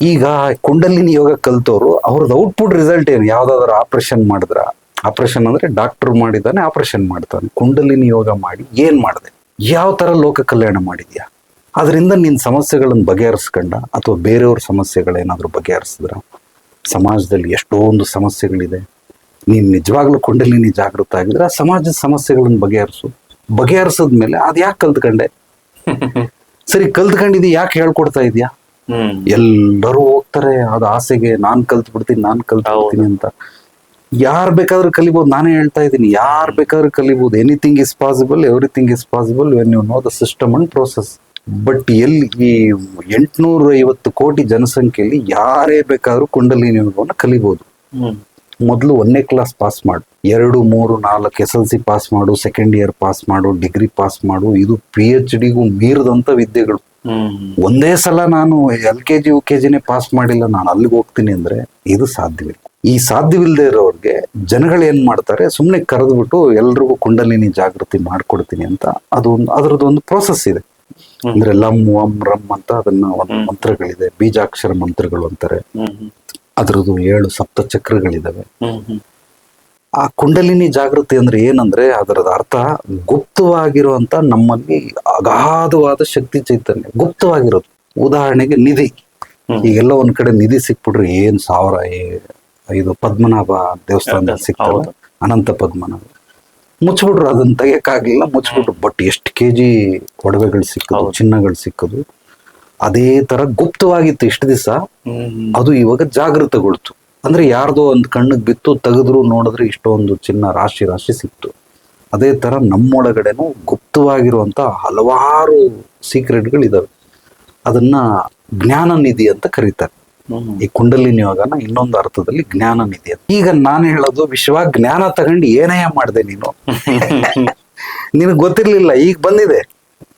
ಈಗ ಕುಂಡಲಿನಿ ಯೋಗ ಕಲ್ತವ್ರು ಅವ್ರದ್ದು ಔಟ್ಪುಟ್ ರಿಸಲ್ಟ್ ಏನು? ಯಾವುದಾದ್ರೂ ಆಪರೇಷನ್ ಮಾಡಿದ್ರ, ಆಪರೇಷನ್ ಅಂದ್ರೆ ಡಾಕ್ಟರ್ ಮಾಡಿದ್ದಾನೆ, ಆಪರೇಷನ್ ಮಾಡ್ತಾನೆ. ಕುಂಡಲಿನಿ ಯೋಗ ಮಾಡಿ ಏನ್ ಮಾಡಿದೆ? ಯಾವ ತರ ಲೋಕ ಕಲ್ಯಾಣ ಮಾಡಿದ್ಯಾ? ಅದರಿಂದ ನಿನ್ನ ಸಮಸ್ಯೆಗಳನ್ನು ಬಗೆಹರಿಸ್ಕೊಂಡ, ಅಥವಾ ಬೇರೆಯವ್ರ ಸಮಸ್ಯೆಗಳೇನಾದ್ರೂ ಬಗೆಹರಿಸಿದ್ರ? ಸಮಾಜದಲ್ಲಿ ಎಷ್ಟೊಂದು ಸಮಸ್ಯೆಗಳಿದೆ. ನೀನ್ ನಿಜವಾಗ್ಲೂ ಕುಂಡಲಿನಿ ಜಾಗೃತ ಆಗಿದ್ರೆ ಆ ಸಮಾಜದ ಸಮಸ್ಯೆಗಳನ್ನು ಬಗೆಹರಿಸಿದ್ಮೇಲೆ ಅದ್ ಯಾಕೆ ಕಲ್ತ್ಕೊಂಡೆ? ಸರಿ, ಕಲ್ತ್ಕೊಂಡಿದ್ದಿ, ಯಾಕೆ ಹೇಳ್ಕೊಡ್ತಾ ಇದ್ಯಾ? ಎಲ್ಲರೂ ಹೋಗ್ತಾರೆ ಅದು ಆಸೆಗೆ, ನಾನ್ ಕಲ್ತ್ ಬಿಡ್ತೀನಿ ಅಂತ. ಯಾರ್ ಬೇಕಾದ್ರೂ ಕಲಿಬಹುದು. ನಾನೇ ಹೇಳ್ತಾ ಇದ್ದೀನಿ, ಯಾರ್ ಬೇಕಾದ್ರೂ ಕಲಿಬಹುದು. Anything is possible, everything is possible when you know the system and process. But ಎಲ್ಲಿ ಈ 850 ಕೋಟಿ ಜನಸಂಖ್ಯೆಯಲ್ಲಿ ಯಾರೇ ಬೇಕಾದ್ರೂ ಕುಂಡಲಿನಿ ಯೋಗವನ್ನು ಕಲಿಬಹುದು. ಮೊದಲು 1ನೇ ಕ್ಲಾಸ್ ಪಾಸ್ ಮಾಡು, 2, 3, 4 SLC ಪಾಸ್ ಮಾಡು, 2nd ಇಯರ್ ಪಾಸ್ ಮಾಡು, ಡಿಗ್ರಿ ಪಾಸ್ ಮಾಡು. ಇದು PhDಗೂ ಮೀರಿದಂತ ವಿದ್ಯೆಗಳು. ಒಂದೇ ಸಲ ನಾನು LKG UKGನೇ ಪಾಸ್ ಮಾಡಿಲ್ಲ, ನಾನು ಅಲ್ಲಿಗೆ ಹೋಗ್ತೀನಿ ಅಂದ್ರೆ ಇದು ಸಾಧ್ಯವಿಲ್ಲ. ಈ ಸಾಧ್ಯವಿಲ್ಲದೆ ಇರೋರ್ಗೆ ಜನಗಳು ಏನ್ ಮಾಡ್ತಾರೆ, ಸುಮ್ನೆ ಕರೆದ್ಬಿಟ್ಟು ಎಲ್ರಿಗೂ ಕುಂಡಲಿನಿ ಜಾಗೃತಿ ಮಾಡ್ಕೊಡ್ತೀನಿ ಅಂತ. ಅದರದ್ದೊಂದು ಪ್ರೋಸೆಸ್ ಇದೆ. ಅಂದ್ರೆ ಲಂ ವಂ ರಂ ಅಂತ ಅದನ್ನ ಒಂದು ಮಂತ್ರಗಳಿದೆ, ಬೀಜಾಕ್ಷರ ಮಂತ್ರಗಳು ಅಂತಾರೆ. ಅದ್ರದ್ದು 7 ಸಪ್ತ ಚಕ್ರಗಳಿದಾವೆ. ಆ ಕುಂಡಲಿನಿ ಜಾಗೃತಿ ಅಂದ್ರೆ ಏನಂದ್ರೆ, ಅದರದ ಅರ್ಥ ಗುಪ್ತವಾಗಿರುವಂತ ನಮ್ಮಲ್ಲಿ ಅಗಾಧವಾದ ಶಕ್ತಿ ಚೈತನ್ಯ ಗುಪ್ತವಾಗಿರೋದು. ಉದಾಹರಣೆಗೆ ನಿಧಿ. ಈಗೆಲ್ಲ ಒಂದ್ ಕಡೆ ನಿಧಿ ಸಿಕ್ಬಿಟ್ರೆ ಏನ್ 1000 ಇದು ಪದ್ಮನಾಭ ದೇವಸ್ಥಾನದಲ್ಲಿ ಸಿಗ್ತವೆ, ಅನಂತ ಪದ್ಮನಾಭ. ಮುಚ್ಚಿಬಿಟ್ರು, ಅದನ್ನ ತೆಗಿಯಕ್ಕಾಗ್ಲಿಲ್ಲ, ಮುಚ್ಚಿಬಿಟ್ರು. ಬಟ್ ಎಷ್ಟು KG ಒಡವೆಗಳು ಸಿಕ್ಕದು, ಚಿನ್ನಗಳು ಸಿಕ್ಕದು. ಅದೇ ತರ ಗುಪ್ತವಾಗಿತ್ತು ಇಷ್ಟು ದಿವಸ, ಅದು ಇವಾಗ ಜಾಗೃತಗೊಳ್ತು. ಅಂದ್ರೆ ಯಾರ್ದೋ ಒಂದು ಕಣ್ಣಿಗೆ ಬಿತ್ತು, ತೆಗೆದ್ರು, ನೋಡಿದ್ರೆ ಇಷ್ಟೊಂದು ಚಿನ್ನ ರಾಶಿ ಸಿಕ್ತು. ಅದೇ ತರ ನಮ್ಮೊಳಗಡೆನೂ ಗುಪ್ತವಾಗಿರುವಂತ ಹಲವಾರು ಸೀಕ್ರೆಟ್ಗಳಿದಾವೆ. ಅದನ್ನ ಜ್ಞಾನ ನಿಧಿ ಅಂತ ಕರೀತಾರೆ. ಈ ಕುಂಡಲಿನಿ ಯೋಗನ ಇನ್ನೊಂದು ಅರ್ಥದಲ್ಲಿ ಜ್ಞಾನ ನಿಧಿ ಅಂತ. ಈಗ ನಾನು ಹೇಳೋದು, ವಿಶ್ವ ಜ್ಞಾನ ತಗೊಂಡು ಏನಯ್ಯ ಮಾಡಿದೆ ನೀನು? ನಿನಗೆ ಗೊತ್ತಿರ್ಲಿಲ್ಲ, ಈಗ ಬಂದಿದೆ,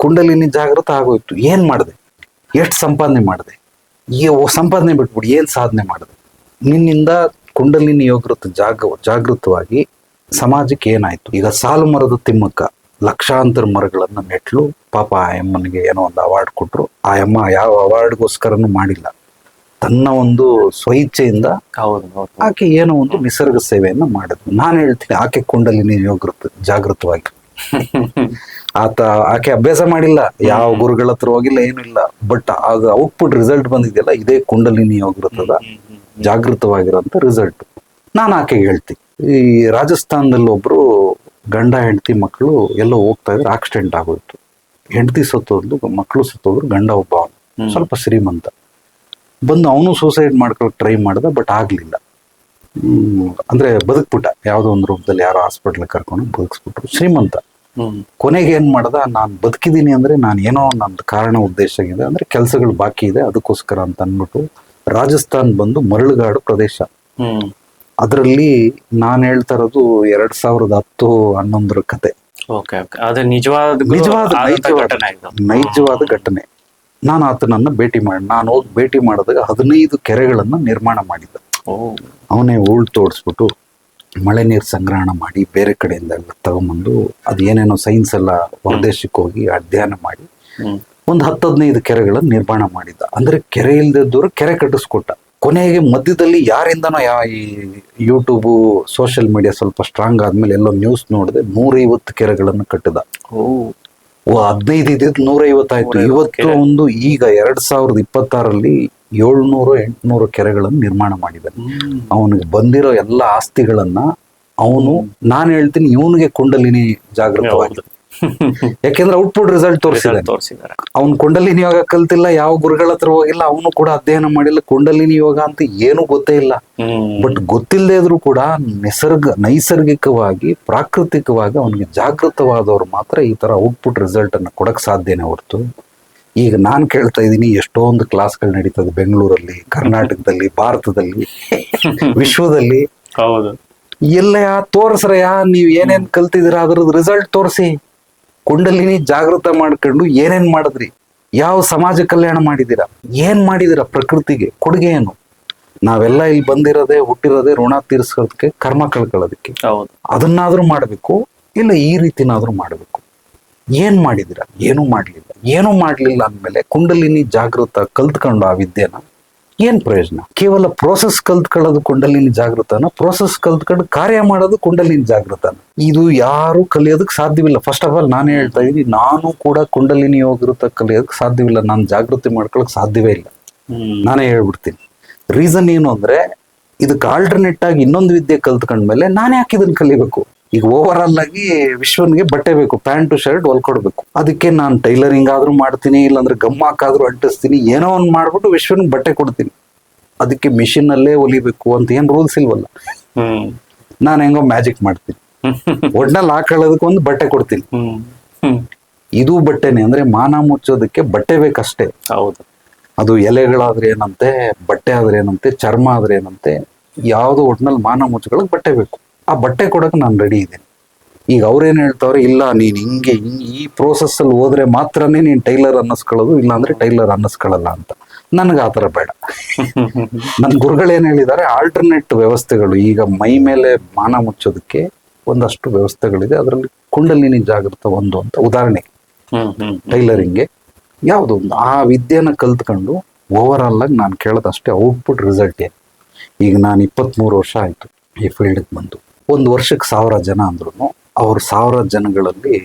ಕುಂಡಲಿನಿ ಜಾಗೃತ ಆಗೋಯ್ತು. ಏನ್ ಮಾಡಿದೆ? ಎಷ್ಟು ಸಂಪಾದನೆ ಮಾಡಿದೆ? ಈ ಸಂಪಾದನೆ ಬಿಟ್ಬಿಟ್ಟು ಏನ್ ಸಾಧನೆ ಮಾಡಿದೆ? ನಿನ್ನಿಂದ ಕುಂಡಲಿನಿ ಯೋಗೃತ ಜಾಗೃತವಾಗಿ ಸಮಾಜಕ್ಕೆ ಏನಾಯ್ತು? ಈಗ ಸಾಲು ಮರದ ತಿಮ್ಮಕ್ಕ ಲಕ್ಷಾಂತರ ಮರಗಳನ್ನ ನೆಟ್ಲು. ಪಾಪ ಆ ಅಮ್ಮನಿಗೆ ಏನೋ ಒಂದು ಅವಾರ್ಡ್ ಕೊಟ್ರು. ಆ ಅಮ್ಮ ಯಾವ ಅವಾರ್ಡ್ಗೋಸ್ಕರನೂ ಮಾಡಿಲ್ಲ, ತನ್ನ ಒಂದು ಸ್ವಇಚ್ಛೆಯಿಂದ ಆಕೆ ಏನೋ ಒಂದು ನಿಸರ್ಗ ಸೇವೆಯನ್ನ ಮಾಡಿದ್ಲು. ನಾನು ಹೇಳ್ತೀನಿ, ಆಕೆ ಕುಂಡಲಿನಿ ಜಾಗೃತವಾಗಿ ಆಕೆ ಅಭ್ಯಾಸ ಮಾಡಿಲ್ಲ, ಯಾವ ಗುರುಗಳ ಹತ್ರ ಹೋಗಿಲ್ಲ, ಏನಿಲ್ಲ. ಬಟ್ ಆಗ ಔಟ್ಪುಟ್ ರಿಸಲ್ಟ್ ಬಂದಿದೆಯಲ್ಲ, ಇದೇ ಕುಂಡಲಿನಿ ಯೋಗೃತದ ಜಾಗೃತವಾಗಿರೋಂಥ ರಿಸಲ್ಟ್. ನಾನು ಆಕೆಗೆ ಹೇಳ್ತೀನಿ, ಈ ರಾಜಸ್ಥಾನದಲ್ಲಿ ಒಬ್ರು ಗಂಡ ಹೆಂಡತಿ ಮಕ್ಕಳು ಎಲ್ಲೋ ಹೋಗ್ತಾ ಇದ್ರೆ ಆಕ್ಸಿಡೆಂಟ್ ಆಗೋಯ್ತು. ಹೆಂಡತಿ ಸತ್ತೋದ್ಲು, ಮಕ್ಕಳು ಸತ್ತೋದ್ರು. ಗಂಡ ಒಬ್ಬ ಸ್ವಲ್ಪ ಶ್ರೀಮಂತ ಬಂದು ಅವನು ಸೂಸೈಡ್ ಮಾಡ್ಕೊಳಕ್ ಟ್ರೈ ಮಾಡ್ದ, ಬಟ್ ಆಗ್ಲಿಲ್ಲ. ಅಂದ್ರೆ ಬದುಕ್ಬಿಟ್ಟ, ಯಾವ್ದೋ ಒಂದು ರೂಪದಲ್ಲಿ ಯಾರೋ ಹಾಸ್ಪಿಟ್ಲ್ ಕರ್ಕೊಂಡು ಬದುಕ್ಸ್ಬಿಟ್ರು. ಶ್ರೀಮಂತ. ಕೊನೆಗೆ ಏನ್ ಮಾಡ್ದ, ನಾನು ಬದುಕಿದೀನಿ ಅಂದ್ರೆ ನಾನು ಏನೋ ನನ್ನ ಕಾರಣ ಉದ್ದೇಶ ಇದೆ, ಅಂದ್ರೆ ಕೆಲಸಗಳು ಬಾಕಿ ಇದೆ ಅದಕ್ಕೋಸ್ಕರ ಅಂತ ಅಂದ್ಬಿಟ್ಟು ರಾಜಸ್ಥಾನ್ ಬಂದು ಮರಳುಗಾಡು ಪ್ರದೇಶ. ಅದರಲ್ಲಿ ನಾನು ಹೇಳ್ತಾ ಇರೋದು 2010-11 ಕತೆ. ನೈಜವಾದ ಘಟನೆ. ನಾನು ಆತನನ್ನ ನಾನು ಹೋಗಿ ಭೇಟಿ ಮಾಡಿದಾಗ 15 ಕೆರೆಗಳನ್ನ ನಿರ್ಮಾಣ ಮಾಡಿದ್ದ. ಅವನೇ ಹೂಳ್ ತೋಡಿಸ್ಬಿಟ್ಟು ಮಳೆ ನೀರು ಸಂಗ್ರಹಣ ಮಾಡಿ ಬೇರೆ ಕಡೆಯಿಂದ ಎಲ್ಲ ತಗೊಂಬಂದು ಅದು ಏನೇನೋ ಸೈನ್ಸ್ ಎಲ್ಲ ಹೊರದೇಶಕ್ಕೆ ಹೋಗಿ ಅಧ್ಯಯನ ಮಾಡಿ ಒಂದು 10-15 ಕೆರೆಗಳನ್ನ ನಿರ್ಮಾಣ ಮಾಡಿದ್ದ. ಅಂದ್ರೆ ಕೆರೆ ಇಲ್ದಿದ್ದವ್ರು ಕೆರೆ ಕಟ್ಟಿಸ್ಕೊಟ್ಟ. ಕೊನೆಗೆ ಮಧ್ಯದಲ್ಲಿ ಯಾರಿಂದನೋ ಈ ಯೂಟ್ಯೂಬು ಸೋಷಿಯಲ್ ಮೀಡಿಯಾ ಸ್ವಲ್ಪ ಸ್ಟ್ರಾಂಗ್ ಆದ್ಮೇಲೆ ಎಲ್ಲೋ ನ್ಯೂಸ್ ನೋಡಿದೆ 150 ಕೆರೆಗಳನ್ನು ಕಟ್ಟಿದ. 15 ಇದ್ದಿದ್ದು 150 ಆಯ್ತು. ಇವತ್ತು ಈಗ 2026 700-800 ಕೆರೆಗಳನ್ನು ನಿರ್ಮಾಣ ಮಾಡಿದ್ದಾನೆ. ಅವನಿಗೆ ಬಂದಿರೋ ಎಲ್ಲ ಆಸ್ತಿಗಳನ್ನ ನಾನು ಹೇಳ್ತೀನಿ ಇವನಿಗೆ ಕುಂಡಲಿನಿ ಜಾಗೃತವಾಗಿದೆ. ಯಾಕೆಂದ್ರೆ ಔಟ್ಪುಟ್ ರಿಸಲ್ಟ್ ತೋರಿಸಿದ್ದಾರೆ. ಅವ್ನು ಕುಂಡಲಿನಿ ಯೋಗ ಕಲ್ತಿಲ್ಲ, ಯಾವ ಗುರುಗಳ ಹತ್ರ ಹೋಗಿಲ್ಲ, ಅವನು ಕೂಡ ಅಧ್ಯಯನ ಮಾಡಿಲ್ಲ. ಕುಂಡಲಿನಿ ಯೋಗ ಅಂತ ಏನು ಗೊತ್ತೇ ಇಲ್ಲ. ಬಟ್ ಗೊತ್ತಿಲ್ಲದೆ ಇದ್ರು ಕೂಡ ನೈಸರ್ಗಿಕವಾಗಿ ಪ್ರಾಕೃತಿಕವಾಗಿ ಅವನಿಗೆ ಜಾಗೃತವಾದವ್ರು ಮಾತ್ರ ಈ ತರ ಔಟ್ಪುಟ್ ರಿಸಲ್ಟ್ ಅನ್ನ ಕೊಡಕ್ ಸಾಧ್ಯನೇ ಹೊರತು. ಈಗ ನಾನ್ ಕೇಳ್ತಾ ಇದ್ದೀನಿ, ಎಷ್ಟೊಂದು ಕ್ಲಾಸ್ಗಳು ನಡೀತದೆ ಬೆಂಗಳೂರಲ್ಲಿ, ಕರ್ನಾಟಕದಲ್ಲಿ, ಭಾರತದಲ್ಲಿ, ವಿಶ್ವದಲ್ಲಿ. ಹೌದು, ಎಲ್ಲ ತೋರ್ಸ್ರಯ್ಯ, ನೀವ್ ಏನೇನ್ ಕಲ್ತಿದ್ದೀರಾ ಅದ್ರದ್ದು ರಿಸಲ್ಟ್ ತೋರಿಸಿ. ಕುಂಡಲಿನಿ ಜಾಗೃತ ಮಾಡ್ಕೊಂಡು ಏನೇನ್ ಮಾಡಿದ್ರಿ, ಯಾವ ಸಮಾಜ ಕಲ್ಯಾಣ ಮಾಡಿದೀರಾ, ಏನ್ ಮಾಡಿದೀರಾ, ಪ್ರಕೃತಿಗೆ ಕೊಡುಗೆ ಏನು? ನಾವೆಲ್ಲ ಇಲ್ಲಿ ಬಂದಿರೋದೇ ಹುಟ್ಟಿರೋದೇ ಋಣ ತೀರ್ಸ್ಕೊಳ್ಳೋದಕ್ಕೆ, ಕರ್ಮ ಕಳ್ಕೊಳ್ಳೋದಕ್ಕೆ. ಅದನ್ನಾದ್ರೂ ಮಾಡ್ಬೇಕು, ಇಲ್ಲ ಈ ರೀತಿನಾದ್ರೂ ಮಾಡ್ಬೇಕು. ಏನ್ ಮಾಡಿದಿರ? ಏನೂ ಮಾಡ್ಲಿಲ್ಲ ಅಂದ್ಮೇಲೆ ಕುಂಡಲಿನಿ ಜಾಗೃತ ಕಲ್ತ್ಕೊಂಡು ಆ ವಿದ್ಯೆನ ಏನ್ ಪ್ರಯೋಜನ? ಕೇವಲ ಪ್ರೋಸೆಸ್ ಕಲ್ತ್ಕೊಳ್ಳೋದು ಕುಂಡಲಿನಿ ಜಾಗೃತನ, ಪ್ರೋಸೆಸ್ ಕಲ್ತ್ಕೊಂಡು ಕಾರ್ಯ ಮಾಡೋದು ಕುಂಡಲಿನಿ ಜಾಗೃತನ. ಇದು ಯಾರು ಕಲಿಯೋದಕ್ಕೆ ಸಾಧ್ಯವಿಲ್ಲ. ಫಸ್ಟ್ ಆಫ್ ಆಲ್ ನಾನೇ ಹೇಳ್ತಾ ಇದೀನಿ, ನಾನು ಕೂಡ ಕುಂಡಲಿನಿ ಯೋಗಿರುತ್ತ ಕಲಿಯೋದಕ್ಕೆ ಸಾಧ್ಯವಿಲ್ಲ. ನಾನು ಜಾಗೃತಿ ಮಾಡ್ಕೊಳಕ್ ಸಾಧ್ಯವೇ ಇಲ್ಲ. ನಾನೇ ಹೇಳ್ಬಿಡ್ತೀನಿ. ರೀಸನ್ ಏನು ಅಂದ್ರೆ, ಇದಕ್ಕೆ ಆಲ್ಟರ್ನೇಟ್ ಆಗಿ ಇನ್ನೊಂದು ವಿದ್ಯೆ ಕಲ್ತ್ಕೊಂಡ್ಮೇಲೆ ನಾನು ಯಾಕೆ ಇದನ್ನ ಕಲಿಬೇಕು? ಈಗ ಓವರ್ ಆಲ್ ಆಗಿ ವಿಶ್ವನ್ಗೆ ಬಟ್ಟೆ ಬೇಕು, ಪ್ಯಾಂಟ್ ಶರ್ಟ್ ಹೊಲ್ಕೊಡ್ಬೇಕು. ಅದಕ್ಕೆ ನಾನು ಟೈಲರಿಂಗ್ ಆದ್ರೂ ಮಾಡ್ತೀನಿ, ಇಲ್ಲಾಂದ್ರೆ ಗಮ್ಮಾಕಾದ್ರೂ ಅಂಟಿಸ್ತೀನಿ, ಏನೋ ಒಂದು ಮಾಡ್ಬಿಟ್ಟು ವಿಶ್ವನ್ಗೆ ಬಟ್ಟೆ ಕೊಡ್ತೀನಿ. ಅದಕ್ಕೆ ಮಿಷಿನ್ ಅಲ್ಲೇ ಹೊಲಿಬೇಕು ಅಂತ ಏನ್ ರೂಲ್ಸ್ ಇಲ್ವಲ್ಲ. ನಾನು ಹೆಂಗೋ ಮ್ಯಾಜಿಕ್ ಮಾಡ್ತೀನಿ, ಒಡ್ನಲ್ಲಿ ಹಾಕೊಳ್ಳೋದಕ್ಕೆ ಒಂದು ಬಟ್ಟೆ ಕೊಡ್ತೀನಿ. ಇದು ಬಟ್ಟೆನೆ. ಅಂದ್ರೆ ಮಾನ ಮುಚ್ಚೋದಕ್ಕೆ ಬಟ್ಟೆ ಬೇಕಷ್ಟೇ. ಹೌದು. ಅದು ಎಲೆಗಳಾದ್ರೆ ಏನಂತೆ, ಬಟ್ಟೆ ಆದ್ರೆ ಏನಂತೆ, ಚರ್ಮ ಆದ್ರೆ ಏನಂತೆ, ಯಾವ್ದು ಒಟ್ನಲ್ಲಿ ಮಾನ ಮುಚ್ಚಗಳಿಗೆ ಬಟ್ಟೆ ಬೇಕು. ಆ ಬಟ್ಟೆ ಕೊಡಕ್ಕೆ ನಾನು ರೆಡಿ ಇದ್ದೀನಿ. ಈಗ ಅವ್ರೇನ್ ಹೇಳ್ತಾವ್ರೆ, ಇಲ್ಲ ನೀನ್ ಹಿಂಗೆ ಈ ಪ್ರೋಸೆಸ್ ಅಲ್ಲಿ ಹೋದ್ರೆ ಮಾತ್ರನೇ ನೀನ್ ಟೈಲರ್ ಅನ್ನಿಸ್ಕೊಳ್ಳೋದು, ಇಲ್ಲಾಂದ್ರೆ ಟೈಲರ್ ಅನ್ನಿಸ್ಕೊಳ್ಳಲ್ಲ ಅಂತ. ನನ್ಗೆ ಆತರ ಬೇಡ. ನನ್ನ ಗುರುಗಳು ಏನ್ ಹೇಳಿದ್ದಾರೆ, ಆಲ್ಟರ್ನೇಟ್ ವ್ಯವಸ್ಥೆಗಳು. ಈಗ ಮೈ ಮೇಲೆ ಮಾನ ಮುಚ್ಚೋದಕ್ಕೆ ಒಂದಷ್ಟು ವ್ಯವಸ್ಥೆಗಳಿದೆ, ಅದರಲ್ಲಿ ಕುಂಡಲಿನಿ ಜಾಗೃತ ಒಂದು ಅಂತ. ಉದಾಹರಣೆಗೆ ಟೈಲರಿಂಗ್ಗೆ ಯಾವ್ದು ಒಂದು ಆ ವಿದ್ಯೆನ ಕಲ್ತ್ಕೊಂಡು ಓವರ್ ಆಲ್ ಆಗಿ ನಾನು ಕೇಳೋದಷ್ಟೇ ಔಟ್ಪುಟ್ ರಿಸಲ್ಟ್ ಏನು. ಈಗ ನಾನು 23 ವರ್ಷ ಆಯ್ತು ಈ ಫೀಲ್ಡ್ಗೆ ಬಂದು. 1 ವರ್ಷಕ್ಕೆ 1000 ಜನ ಅಂದ್ರು, ಅವ್ರು 1000 ಜನಗಳಲ್ಲಿ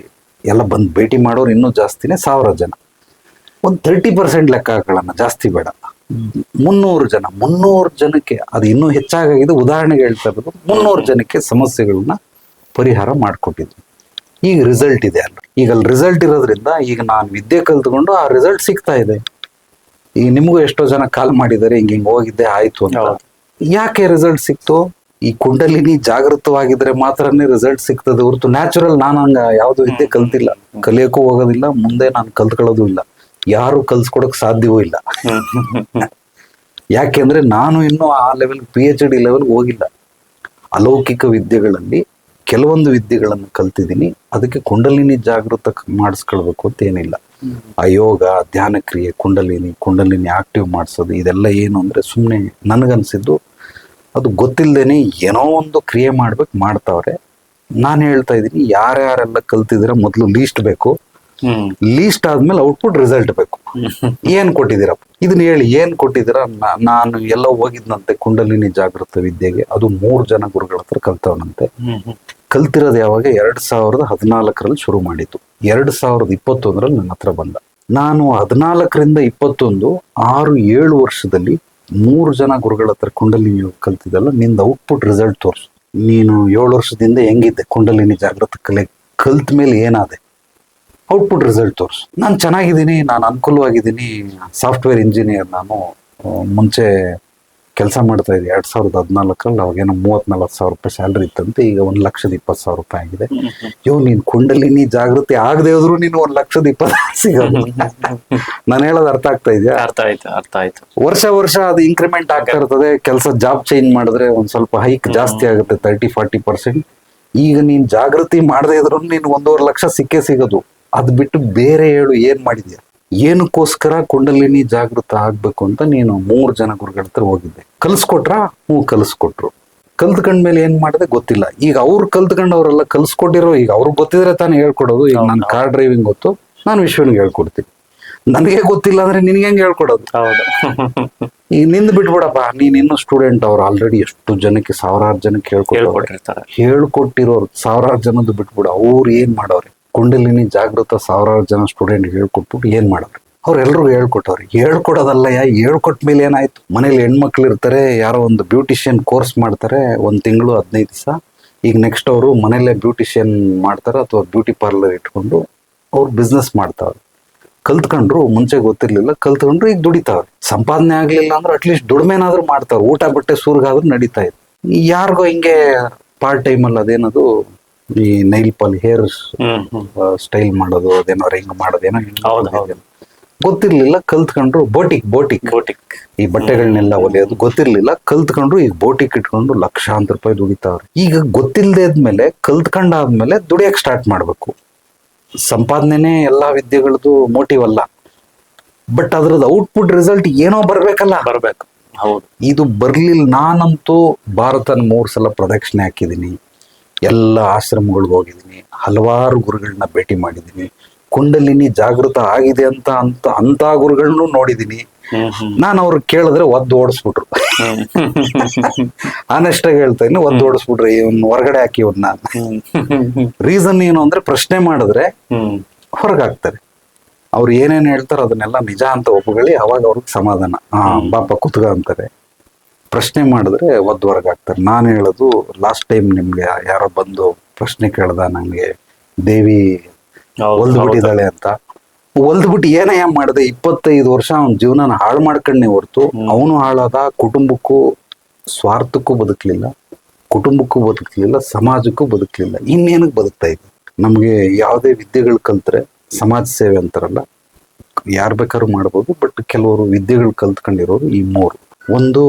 ಎಲ್ಲ ಬಂದು ಭೇಟಿ ಮಾಡೋರು ಇನ್ನೂ ಜಾಸ್ತಿನೇ. 1000 ಜನ, ಒಂದು 30% ಲೆಕ್ಕ ಹಾಕೊಳ್ಳೋಣ, ಜಾಸ್ತಿ ಬೇಡ. 300 ಜನಕ್ಕೆ, ಅದು ಇನ್ನೂ ಹೆಚ್ಚಾಗಿದೆ. ಉದಾಹರಣೆಗೆ ಹೇಳ್ತಾ ಇರೋದು, 300 ಜನಕ್ಕೆ ಸಮಸ್ಯೆಗಳನ್ನ ಪರಿಹಾರ ಮಾಡಿಕೊಟ್ಟಿದ್ವಿ. ಈಗ ರಿಸಲ್ಟ್ ಇದೆ ಅಲ್ಲ. ಈಗ ಅಲ್ಲಿ ರಿಸಲ್ಟ್ ಇರೋದ್ರಿಂದ ಈಗ ನಾನು ವಿದ್ಯೆ ಕಲ್ತ್ಕೊಂಡು ಆ ರಿಸಲ್ಟ್ ಸಿಗ್ತಾ ಇದೆ. ಈಗ ನಿಮಗೂ ಎಷ್ಟೋ ಜನ ಕಾಲ್ ಮಾಡಿದ್ದಾರೆ, ಹಿಂಗೆ ಹೋಗಿದ್ದೆ ಆಯ್ತು ಅಂತ. ಯಾಕೆ ರಿಸಲ್ಟ್ ಸಿಕ್ತು? ಈ ಕುಂಡಲಿನಿ ಜಾಗೃತವಾಗಿದ್ರೆ ಮಾತ್ರನೇ ರಿಸಲ್ಟ್ ಸಿಗ್ತದೆ ಹೊರತು ನ್ಯಾಚುರಲ್ ನಾನು ಹಂಗ ಯಾವ್ದು ವಿದ್ಯೆ ಕಲ್ತಿಲ್ಲ, ಕಲಿಯಕ್ಕೂ ಹೋಗೋದಿಲ್ಲ, ಮುಂದೆ ನಾನು ಕಲ್ತ್ಕೊಳ್ಳೋದು ಇಲ್ಲ, ಯಾರು ಕಲ್ಸ್ಕೊಡಕ್ ಸಾಧ್ಯವೂ ಇಲ್ಲ. ಯಾಕೆಂದ್ರೆ ನಾನು ಇನ್ನೂ ಆ ಲೆವೆಲ್ PhD ಲೆವೆಲ್ಗೆ ಹೋಗಿಲ್ಲ. ಅಲೌಕಿಕ ವಿದ್ಯೆಗಳಲ್ಲಿ ಕೆಲವೊಂದು ವಿದ್ಯೆಗಳನ್ನು ಕಲ್ತಿದ್ದೀನಿ. ಅದಕ್ಕೆ ಕುಂಡಲಿನಿ ಜಾಗೃತ ಮಾಡಿಸ್ಕೊಳ್ಬೇಕು ಅಂತ ಏನಿಲ್ಲ. ಆ ಯೋಗ, ಧ್ಯಾನ ಕ್ರಿಯೆ, ಕುಂಡಲಿನಿ ಆಕ್ಟಿವ್ ಮಾಡಿಸೋದು, ಇದೆಲ್ಲ ಏನು ಅಂದ್ರೆ ಸುಮ್ಮನೆ ನನಗನ್ಸಿದ್ದು, ಅದು ಗೊತ್ತಿಲ್ಲದೇನೆ ಏನೋ ಒಂದು ಕ್ರಿಯೆ ಮಾಡ್ತಾವ್ರೆ. ನಾನು ಹೇಳ್ತಾ ಇದ್ದೀನಿ, ಯಾರ್ಯಾರೆಲ್ಲ ಕಲ್ತಿದ್ದೀರಾ ಮೊದಲು ಲೀಸ್ಟ್ ಬೇಕು, ಲೀಸ್ಟ್ ಆದ್ಮೇಲೆ ಔಟ್ಪುಟ್ ರಿಸಲ್ಟ್ ಬೇಕು. ಏನ್ ಕೊಟ್ಟಿದ್ದೀರಪ್ಪ ಇದನ್ನ ಹೇಳಿ, ಏನ್ ಕೊಟ್ಟಿದ್ದೀರಾ? ನಾನು ಎಲ್ಲ ಹೋಗಿದ್ನಂತೆ ಕುಂಡಲಿನಿ ಜಾಗೃತ ವಿದ್ಯೆಗೆ. ಅದು 3 ಜನ ಗುರುಗಳ ಹತ್ರ ಕಲ್ತವನಂತೆ. ಕಲ್ತಿರೋದು ಯಾವಾಗ 2014 ಶುರು ಮಾಡಿದ್ದು. 2021 ನನ್ನ ಹತ್ರ ಬಂದ. ನಾನು 14ರಿಂದ 21 6-7 ವರ್ಷದಲ್ಲಿ 3 ಜನ ಗುರುಗಳ ಹತ್ರ ಕುಂಡಲಿನಿ ಕಲ್ತಿದ್ದಲ್ಲ, ನಿಂದ ಔಟ್ಪುಟ್ ರಿಸಲ್ಟ್ ತೋರ್ಸು. ನೀನು 7 ವರ್ಷದಿಂದ ಹೆಂಗಿದ್ದೆ ಕುಂಡಲಿನಿ ಜಾಗೃತ ಕಲೆ ಕಲ್ತ ಮೇಲೆ ಏನಾದೆ, ಔಟ್ಪುಟ್ ರಿಸಲ್ಟ್ ತೋರ್ಸು. ನಾನು ಚೆನ್ನಾಗಿದ್ದೀನಿ, ನಾನು ಅನುಕೂಲವಾಗಿದ್ದೀನಿ, ಸಾಫ್ಟ್ವೇರ್ ಇಂಜಿನಿಯರ್. ನಾನು ಮುಂಚೆ ಕೆಲಸ ಮಾಡ್ತಾ ಇದ್ದೆ 2014 ಅವಾಗೇನೋ 34,000 ರೂಪಾಯಿ ಸ್ಯಾಲ್ರಿ ಇತ್ತಂತೆ, ಈಗ 1,20,000 ರೂಪಾಯಿ ಆಗಿದೆ. ನೀನ್ ಕುಂಡಲಿನಿ ಜಾಗೃತಿ ಆಗದೆ ಹೋದ್ರು ನೀನು 1,20,000 ಸಿಗೋದು. ನಾನು ಹೇಳೋದು ಅರ್ಥ ಆಗ್ತಾ ಇದೆಯಾ? ಅರ್ಥ ಆಯ್ತು. ವರ್ಷ ಅದು ಇನ್ಕ್ರಿಮೆಂಟ್ ಆಗ್ತಾ ಇರ್ತದೆ. ಕೆಲಸ ಜಾಬ್ ಚೇಂಜ್ ಮಾಡಿದ್ರೆ ಒಂದ್ ಸ್ವಲ್ಪ ಹೈಕ್ ಜಾಸ್ತಿ ಆಗುತ್ತೆ, 30-40%. ಈಗ ನೀನ್ ಜಾಗೃತಿ ಮಾಡದೇ ಇದ್ರು ನೀನ್ 1.5 ಲಕ್ಷ ಸಿಕ್ಕೇ ಸಿಗೋದು. ಅದ್ ಬಿಟ್ಟು ಬೇರೆ ಹೇಳು, ಏನ್ ಮಾಡಿದ್ಯಾ? ಏನಕ್ಕೋಸ್ಕರ ಕುಂಡಲಿನಿ ಜಾಗೃತ ಆಗ್ಬೇಕು ಅಂತ ನೀನು 3 ಜನ ಗುರುಗಳ ಹತ್ರ ಹೋಗಿದ್ದೆ. ಕಲ್ಸ್ಕೊಟ್ರಾ? ಕಲ್ಸ್ಕೊಟ್ರು. ಕಲ್ತ್ಕೊಂಡ್ಮೇಲೆ ಏನ್ ಮಾಡಿದೆ ಗೊತ್ತಿಲ್ಲ. ಈಗ ಅವ್ರು ಕಲ್ತ್ಕೊಂಡವ್ರೆಲ್ಲ ಕಲ್ಸ್ಕೊಟ್ಟಿರೋ, ಈಗ ಅವ್ರಿಗೆ ಗೊತ್ತಿದ್ರೆ ತಾನೇ ಹೇಳ್ಕೊಡೋದು. ಈಗ ನಾನು ಕಾರ್ ಡ್ರೈವಿಂಗ್ ಗೊತ್ತು, ನಾನು ವಿಶ್ವನಿಗೆ ಹೇಳ್ಕೊಡ್ತೀನಿ. ನನಗೆ ಗೊತ್ತಿಲ್ಲ ಅಂದ್ರೆ ನಿನ್ಗೆ ಹೆಂಗ್ ಹೇಳ್ಕೊಡೋದು? ಈಗ ನಿಂದ್ ಬಿಟ್ಬಿಡಪ್ಪ, ನೀನ್ ಇನ್ನು ಸ್ಟೂಡೆಂಟ್. ಅವ್ರು ಆಲ್ರೆಡಿ ಎಷ್ಟು ಜನಕ್ಕೆ, 1000 ಜನಕ್ಕೆ ಹೇಳ್ಕೊಟ್ಟಿರೋರು 1000 ಜನದ್ದು ಬಿಟ್ಬಿಡು. ಅವ್ರು ಏನ್ ಮಾಡೋರೆ? ಕುಂಡಲಿನಿ ಜಾಗೃತ 1000 ಜನ ಸ್ಟೂಡೆಂಟ್ ಹೇಳ್ಕೊಟ್ಬಿಟ್ಟು ಏನ್ ಮಾಡೋರು? ಅವ್ರೆಲ್ರಿಗೂ ಹೇಳ್ಕೊಟ್ಟವ್ರು. ಹೇಳ್ಕೊಡೋದಲ್ಲ, ಹೇಳ್ಕೊಟ್ಟ ಮೇಲೆ ಏನಾಯ್ತು? ಮನೇಲಿ ಹೆಣ್ಮಕ್ಳು ಇರ್ತಾರೆ, ಯಾರೋ ಒಂದು ಬ್ಯೂಟಿಷಿಯನ್ ಕೋರ್ಸ್ ಮಾಡ್ತಾರೆ, 1 ತಿಂಗಳು 15 ದಿವಸ. ಈಗ ನೆಕ್ಸ್ಟ್ ಅವರು ಮನೇಲೆ ಬ್ಯೂಟಿಷಿಯನ್ ಮಾಡ್ತಾರೆ ಅಥವಾ ಬ್ಯೂಟಿ ಪಾರ್ಲರ್ ಇಟ್ಕೊಂಡು ಅವ್ರು ಬಿಸ್ನೆಸ್ ಮಾಡ್ತಾವ್ರೆ. ಕಲ್ತ್ಕೊಂಡ್ರು, ಮುಂಚೆ ಗೊತ್ತಿರ್ಲಿಲ್ಲ, ಕಲ್ತ್ಕೊಂಡ್ರು, ಈಗ ದುಡಿತಾವ್ರೆ. ಸಂಪಾದನೆ ಆಗ್ಲಿಲ್ಲ ಅಂದ್ರೆ ಅಟ್ಲೀಸ್ಟ್ ದುಡಿಮೆನಾದ್ರೂ ಮಾಡ್ತಾವ್ರೆ. ಊಟ ಬಟ್ಟೆ ಸೂರ್ಗಾದ್ರೂ ನಡೀತಾ ಇತ್ತು. ಯಾರಿಗೋ ಹಿಂಗೆ ಪಾರ್ಟ್ ಟೈಮ್ ಅಲ್ಲಿ ಅದೇನದು ಈ ನೈಲ್ ಪಾಲ್ ಹೇರ್ ಸ್ಟೈಲ್ ಮಾಡೋದು, ಅದೇನೋ ರಿಂಗ್ ಮಾಡೋದೇನೋ ಗೊತ್ತಿರ್ಲಿಲ್ಲ, ಕಲ್ತ್ಕೊಂಡ್ರು. ಬೋಟಿಕ್ ಈ ಬಟ್ಟೆಗಳನ್ನೆಲ್ಲ ಹೊಲಿಯೋದು ಗೊತ್ತಿರ್ಲಿಲ್ಲ, ಕಲ್ತ್ಕೊಂಡ್ರು. ಈಗ ಬೋಟಿಕ್ ಇಟ್ಕೊಂಡು ಲಕ್ಷಾಂತರ ರೂಪಾಯಿ ದುಡಿತಾವ್ರೆ. ಈಗ ಗೊತ್ತಿಲ್ಲದೆ ಆದ್ಮೇಲೆ, ಕಲ್ತ್ಕೊಂಡಾದ್ಮೇಲೆ ದುಡಿಯಕ್ ಸ್ಟಾರ್ಟ್ ಮಾಡ್ಬೇಕು. ಸಂಪಾದನೆ ಎಲ್ಲಾ ವಿದ್ಯೆಗಳದ್ದು ಮೋಟಿವ್ ಅಲ್ಲ, ಬಟ್ ಅದ್ರದ್ದು ಔಟ್ಪುಟ್ ರಿಸಲ್ಟ್ ಏನೋ ಬರ್ಬೇಕಲ್ಲ. ಹೌದು, ಇದು ಬರ್ಲಿಲ್ಲ. ನಾನಂತೂ ಭಾರತನ 3 ಸಲ ಪ್ರದಕ್ಷಿಣೆ ಹಾಕಿದೀನಿ, ಎಲ್ಲ ಆಶ್ರಮಗಳಿಗೆ ಹೋಗಿದ್ದೀನಿ, ಹಲವಾರು ಗುರುಗಳನ್ನ ಭೇಟಿ ಮಾಡಿದ್ದೀನಿ. ಕುಂಡಲಿನಿ ಜಾಗೃತ ಆಗಿದೆ ಅಂತ ಗುರುಗಳನ್ನೂ ನೋಡಿದೀನಿ. ನಾನು ಅವ್ರಿಗೆ ಕೇಳಿದ್ರೆ ಒದ್ದು ಓಡಿಸ್ಬಿಟ್ರು. ಆನೆಸ್ಟಾಗಿ ಹೇಳ್ತಾ ಇನ್ನು ಒದ್ದು ಓಡಿಸ್ಬಿಟ್ರು, ಇವನ್ ಹೊರಗಡೆ ಹಾಕಿ ಇವನ್ನ. ರೀಸನ್ ಏನು ಅಂದ್ರೆ, ಪ್ರಶ್ನೆ ಮಾಡಿದ್ರೆ ಹೊರಗಾಗ್ತಾರೆ. ಅವ್ರು ಏನೇನ್ ಹೇಳ್ತಾರೋ ಅದನ್ನೆಲ್ಲ ನಿಜ ಅಂತ ಒಪ್ಪುಗಳಿ, ಅವಾಗ ಅವ್ರಿಗೆ ಸಮಾಧಾನ. ಬಾಪ ಕುತ್ಗ ಅಂತಾರೆ. ಪ್ರಶ್ನೆ ಮಾಡಿದ್ರೆ ಒದ್ದು ಹೊರಗಾಗ್ತಾರೆ. ನಾನು ಹೇಳೋದು, ಲಾಸ್ಟ್ ಟೈಮ್ ನಿಮ್ಗೆ ಯಾರೋ ಬಂದು ಪ್ರಶ್ನೆ ಕೇಳ್ದ, ನಂಗೆ ದೇವಿ ಹೊಲ್ದ್ಬಿಟ್ಟಿದ್ದಾಳೆ ಅಂತ. ಹೊಲ್ದ್ಬಿಟ್ಟು ಏನಯ್ಯ ಮಾಡಿದೆ? 25 ವರ್ಷ ಅವನ ಜೀವನ ಹಾಳು ಮಾಡ್ಕೊಂಡೇ ಹೊರ್ತು ಅವನು ಹಾಳಾದ. ಕುಟುಂಬಕ್ಕೂ ಸ್ವಾರ್ಥಕ್ಕೂ ಬದುಕಲಿಲ್ಲ, ಕುಟುಂಬಕ್ಕೂ ಬದುಕಲಿಲ್ಲ, ಸಮಾಜಕ್ಕೂ ಬದುಕಲಿಲ್ಲ. ಇನ್ನೇನಕ್ಕೆ ಬದುಕ್ತಾ ಇದೆ? ನಮ್ಗೆ ಯಾವುದೇ ವಿದ್ಯೆಗಳು ಕಲ್ತ್ರೆ ಸಮಾಜ ಸೇವೆ ಅಂತಾರಲ್ಲ, ಯಾರು ಬೇಕಾದ್ರೂ ಮಾಡ್ಬೋದು. ಬಟ್ ಕೆಲವರು ವಿದ್ಯೆಗಳು ಕಲ್ತ್ಕೊಂಡಿರೋರು ಈ 3. ಒಂದು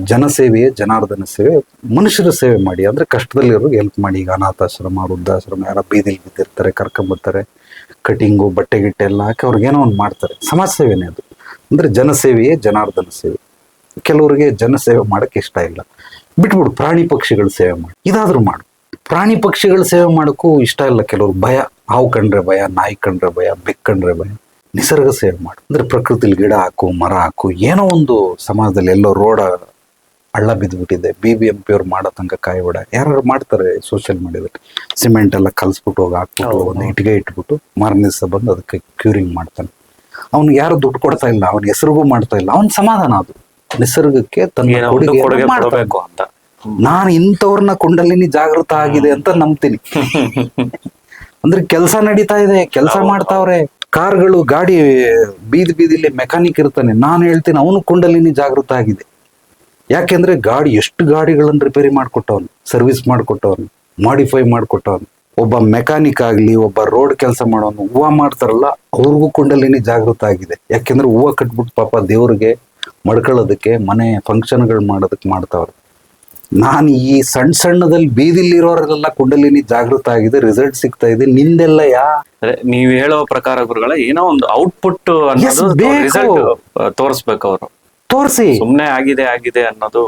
ಜನಸೇವೆಯೇ ಜನಾರ್ದನ ಸೇವೆ. ಮನುಷ್ಯರ ಸೇವೆ ಮಾಡಿ, ಅಂದ್ರೆ ಕಷ್ಟದಲ್ಲಿರೋರಿಗೆ ಹೆಲ್ಪ್ ಮಾಡಿ. ಈಗ ಅನಾಥಾಶ್ರಮ, ವೃದ್ಧಾಶ್ರಮ, ಯಾರ ಬೀದಿಲಿ ಬಿದ್ದಿರ್ತಾರೆ, ಕರ್ಕೊಂಬರ್ತಾರೆ, ಕಟಿಂಗು, ಬಟ್ಟೆ ಗಿಟ್ಟೆ ಎಲ್ಲ ಹಾಕಿ ಅವ್ರಿಗೇನೋ ಒಂದು ಮಾಡ್ತಾರೆ. ಸಮಾಜ ಸೇವೆನೇ ಅದು. ಅಂದ್ರೆ ಜನಸೇವೆಯೇ ಜನಾರ್ದನ ಸೇವೆ. ಕೆಲವರಿಗೆ ಜನಸೇವೆ ಮಾಡಕ್ಕೆ ಇಷ್ಟ ಇಲ್ಲ, ಬಿಟ್ಬಿಡು, ಪ್ರಾಣಿ ಪಕ್ಷಿಗಳ ಸೇವೆ ಮಾಡಿ. ಇದಾದ್ರೂ ಮಾಡು. ಪ್ರಾಣಿ ಪಕ್ಷಿಗಳ ಸೇವೆ ಮಾಡೋಕ್ಕೂ ಇಷ್ಟ ಇಲ್ಲ ಕೆಲವ್ರು. ಭಯ, ಹಾವು ಕಂಡ್ರೆ ಭಯ, ನಾಯಿ ಕಂಡ್ರೆ ಭಯ, ಬೆಕ್ಕಂಡ್ರೆ ಭಯ. ನಿಸರ್ಗ ಸೇವೆ ಮಾಡು. ಅಂದ್ರೆ ಪ್ರಕೃತಿಲಿ ಗಿಡ ಹಾಕು, ಮರ ಹಾಕು. ಏನೋ ಒಂದು ಸಮಾಜದಲ್ಲಿ ಎಲ್ಲೋ ರೋಡ ಹಳ್ಳ ಬಿದ್ದುಬಿಟ್ಟಿದೆ, BBMP ಅವ್ರು ಮಾಡೋ ತನಕ ಕಾಯಿಬಿಡ. ಯಾರು ಮಾಡ್ತಾರೆ ಸೋಷಿಯಲ್ ಮೀಡಿಯಾದಲ್ಲಿ. ಸಿಮೆಂಟ್ ಎಲ್ಲ ಕಲ್ಸ್ಬಿಟ್ಟು ಹೋಗಿ ಹಾಕ್ಬಿಟ್ಟು ಒಂದು ಇಟ್ಟಿಗೆ ಇಟ್ಬಿಟ್ಟು ಮಾರನೇ ದಿವಸ ಬಂದು ಅದಕ್ಕೆ ಕ್ಯೂರಿಂಗ್ ಮಾಡ್ತಾನೆ. ಅವ್ನಿಗೆ ಯಾರು ದುಡ್ಡು ಕೊಡ್ತಾ ಇಲ್ಲ, ಅವನ ಹೆಸರಿಗೂ ಮಾಡ್ತಾ ಇಲ್ಲ. ಅವನ ಸಮಾಧಾನ ಅದು. ನಿಸರ್ಗಕ್ಕೆ ತನ್ನ ಕೊಡುಗೆ ಮಾಡಬೇಕು ಅಂತ. ನಾನು ಇಂಥವ್ರನ್ನ ಕುಂಡಲಿನಿ ಜಾಗೃತ ಆಗಿದೆ ಅಂತ ನಂಬ್ತೀನಿ. ಅಂದ್ರೆ ಕೆಲಸ ನಡೀತಾ ಇದೆ, ಕೆಲಸ ಮಾಡ್ತಾವ್ರೆ. ಕಾರ್ಗಳು, ಗಾಡಿ ಬೀದಿಲಿ ಮೆಕ್ಯಾನಿಕ್ ಇರ್ತಾನೆ. ನಾನು ಹೇಳ್ತೀನಿ ಅವನು ಕುಂಡಲಿನಿ ಜಾಗೃತ ಆಗಿದೆ. ಯಾಕೆಂದ್ರೆ ಗಾಡಿ, ಎಷ್ಟು ಗಾಡಿಗಳನ್ನ ರಿಪೇರಿ ಮಾಡ್ಕೊಟ್ಟವನು, ಸರ್ವಿಸ್ ಮಾಡ್ಕೊಟ್ಟವನು, ಮಾಡಿಫೈ ಮಾಡ್ಕೊಟ್ಟವನು. ಒಬ್ಬ ಮೆಕ್ಯಾನಿಕ್ ಆಗ್ಲಿ, ಒಬ್ಬ ರೋಡ್ ಕೆಲಸ ಮಾಡೋನು, ಹೂವು ಮಾಡ್ತಾರಲ್ಲ, ಅವ್ರಿಗೂ ಕುಂಡಲಿನಿ ಜಾಗೃತ ಆಗಿದೆ. ಯಾಕೆಂದ್ರೆ ಹೂವು ಕಟ್ಬಿಟ್ಟು ಪಾಪ ದೇವ್ರಿಗೆ ಮಡ್ಕೊಳ್ಳೋದಕ್ಕೆ, ಮನೆ ಫಂಕ್ಷನ್ಗಳು ಮಾಡೋದಕ್ಕೆ ಮಾಡ್ತಾವ್ರೆ. ನಾನು ಈ ಸಣ್ಣದಲ್ಲಿ ಬೀದಿಲಿರೋರೆಲ್ಲ ಕುಂಡಲಿನಿ ಜಾಗೃತ ಆಗಿದೆ, ರಿಸಲ್ಟ್ ಸಿಗ್ತಾ ಇದೆ. ನಿಂದೆಲ್ಲ ನೀವ್ ಹೇಳೋ ಪ್ರಕಾರ ಗುರುಗಳ ಏನೋ ಒಂದು ಔಟ್ಪುಟ್ ರಿಸಲ್ಟ್ ತೋರಿಸ್ಬೇಕು. ಅವರು ತೋರಿಸಿ ಸುಮ್ನೆ ಆಗಿದೆ ಅನ್ನೋದು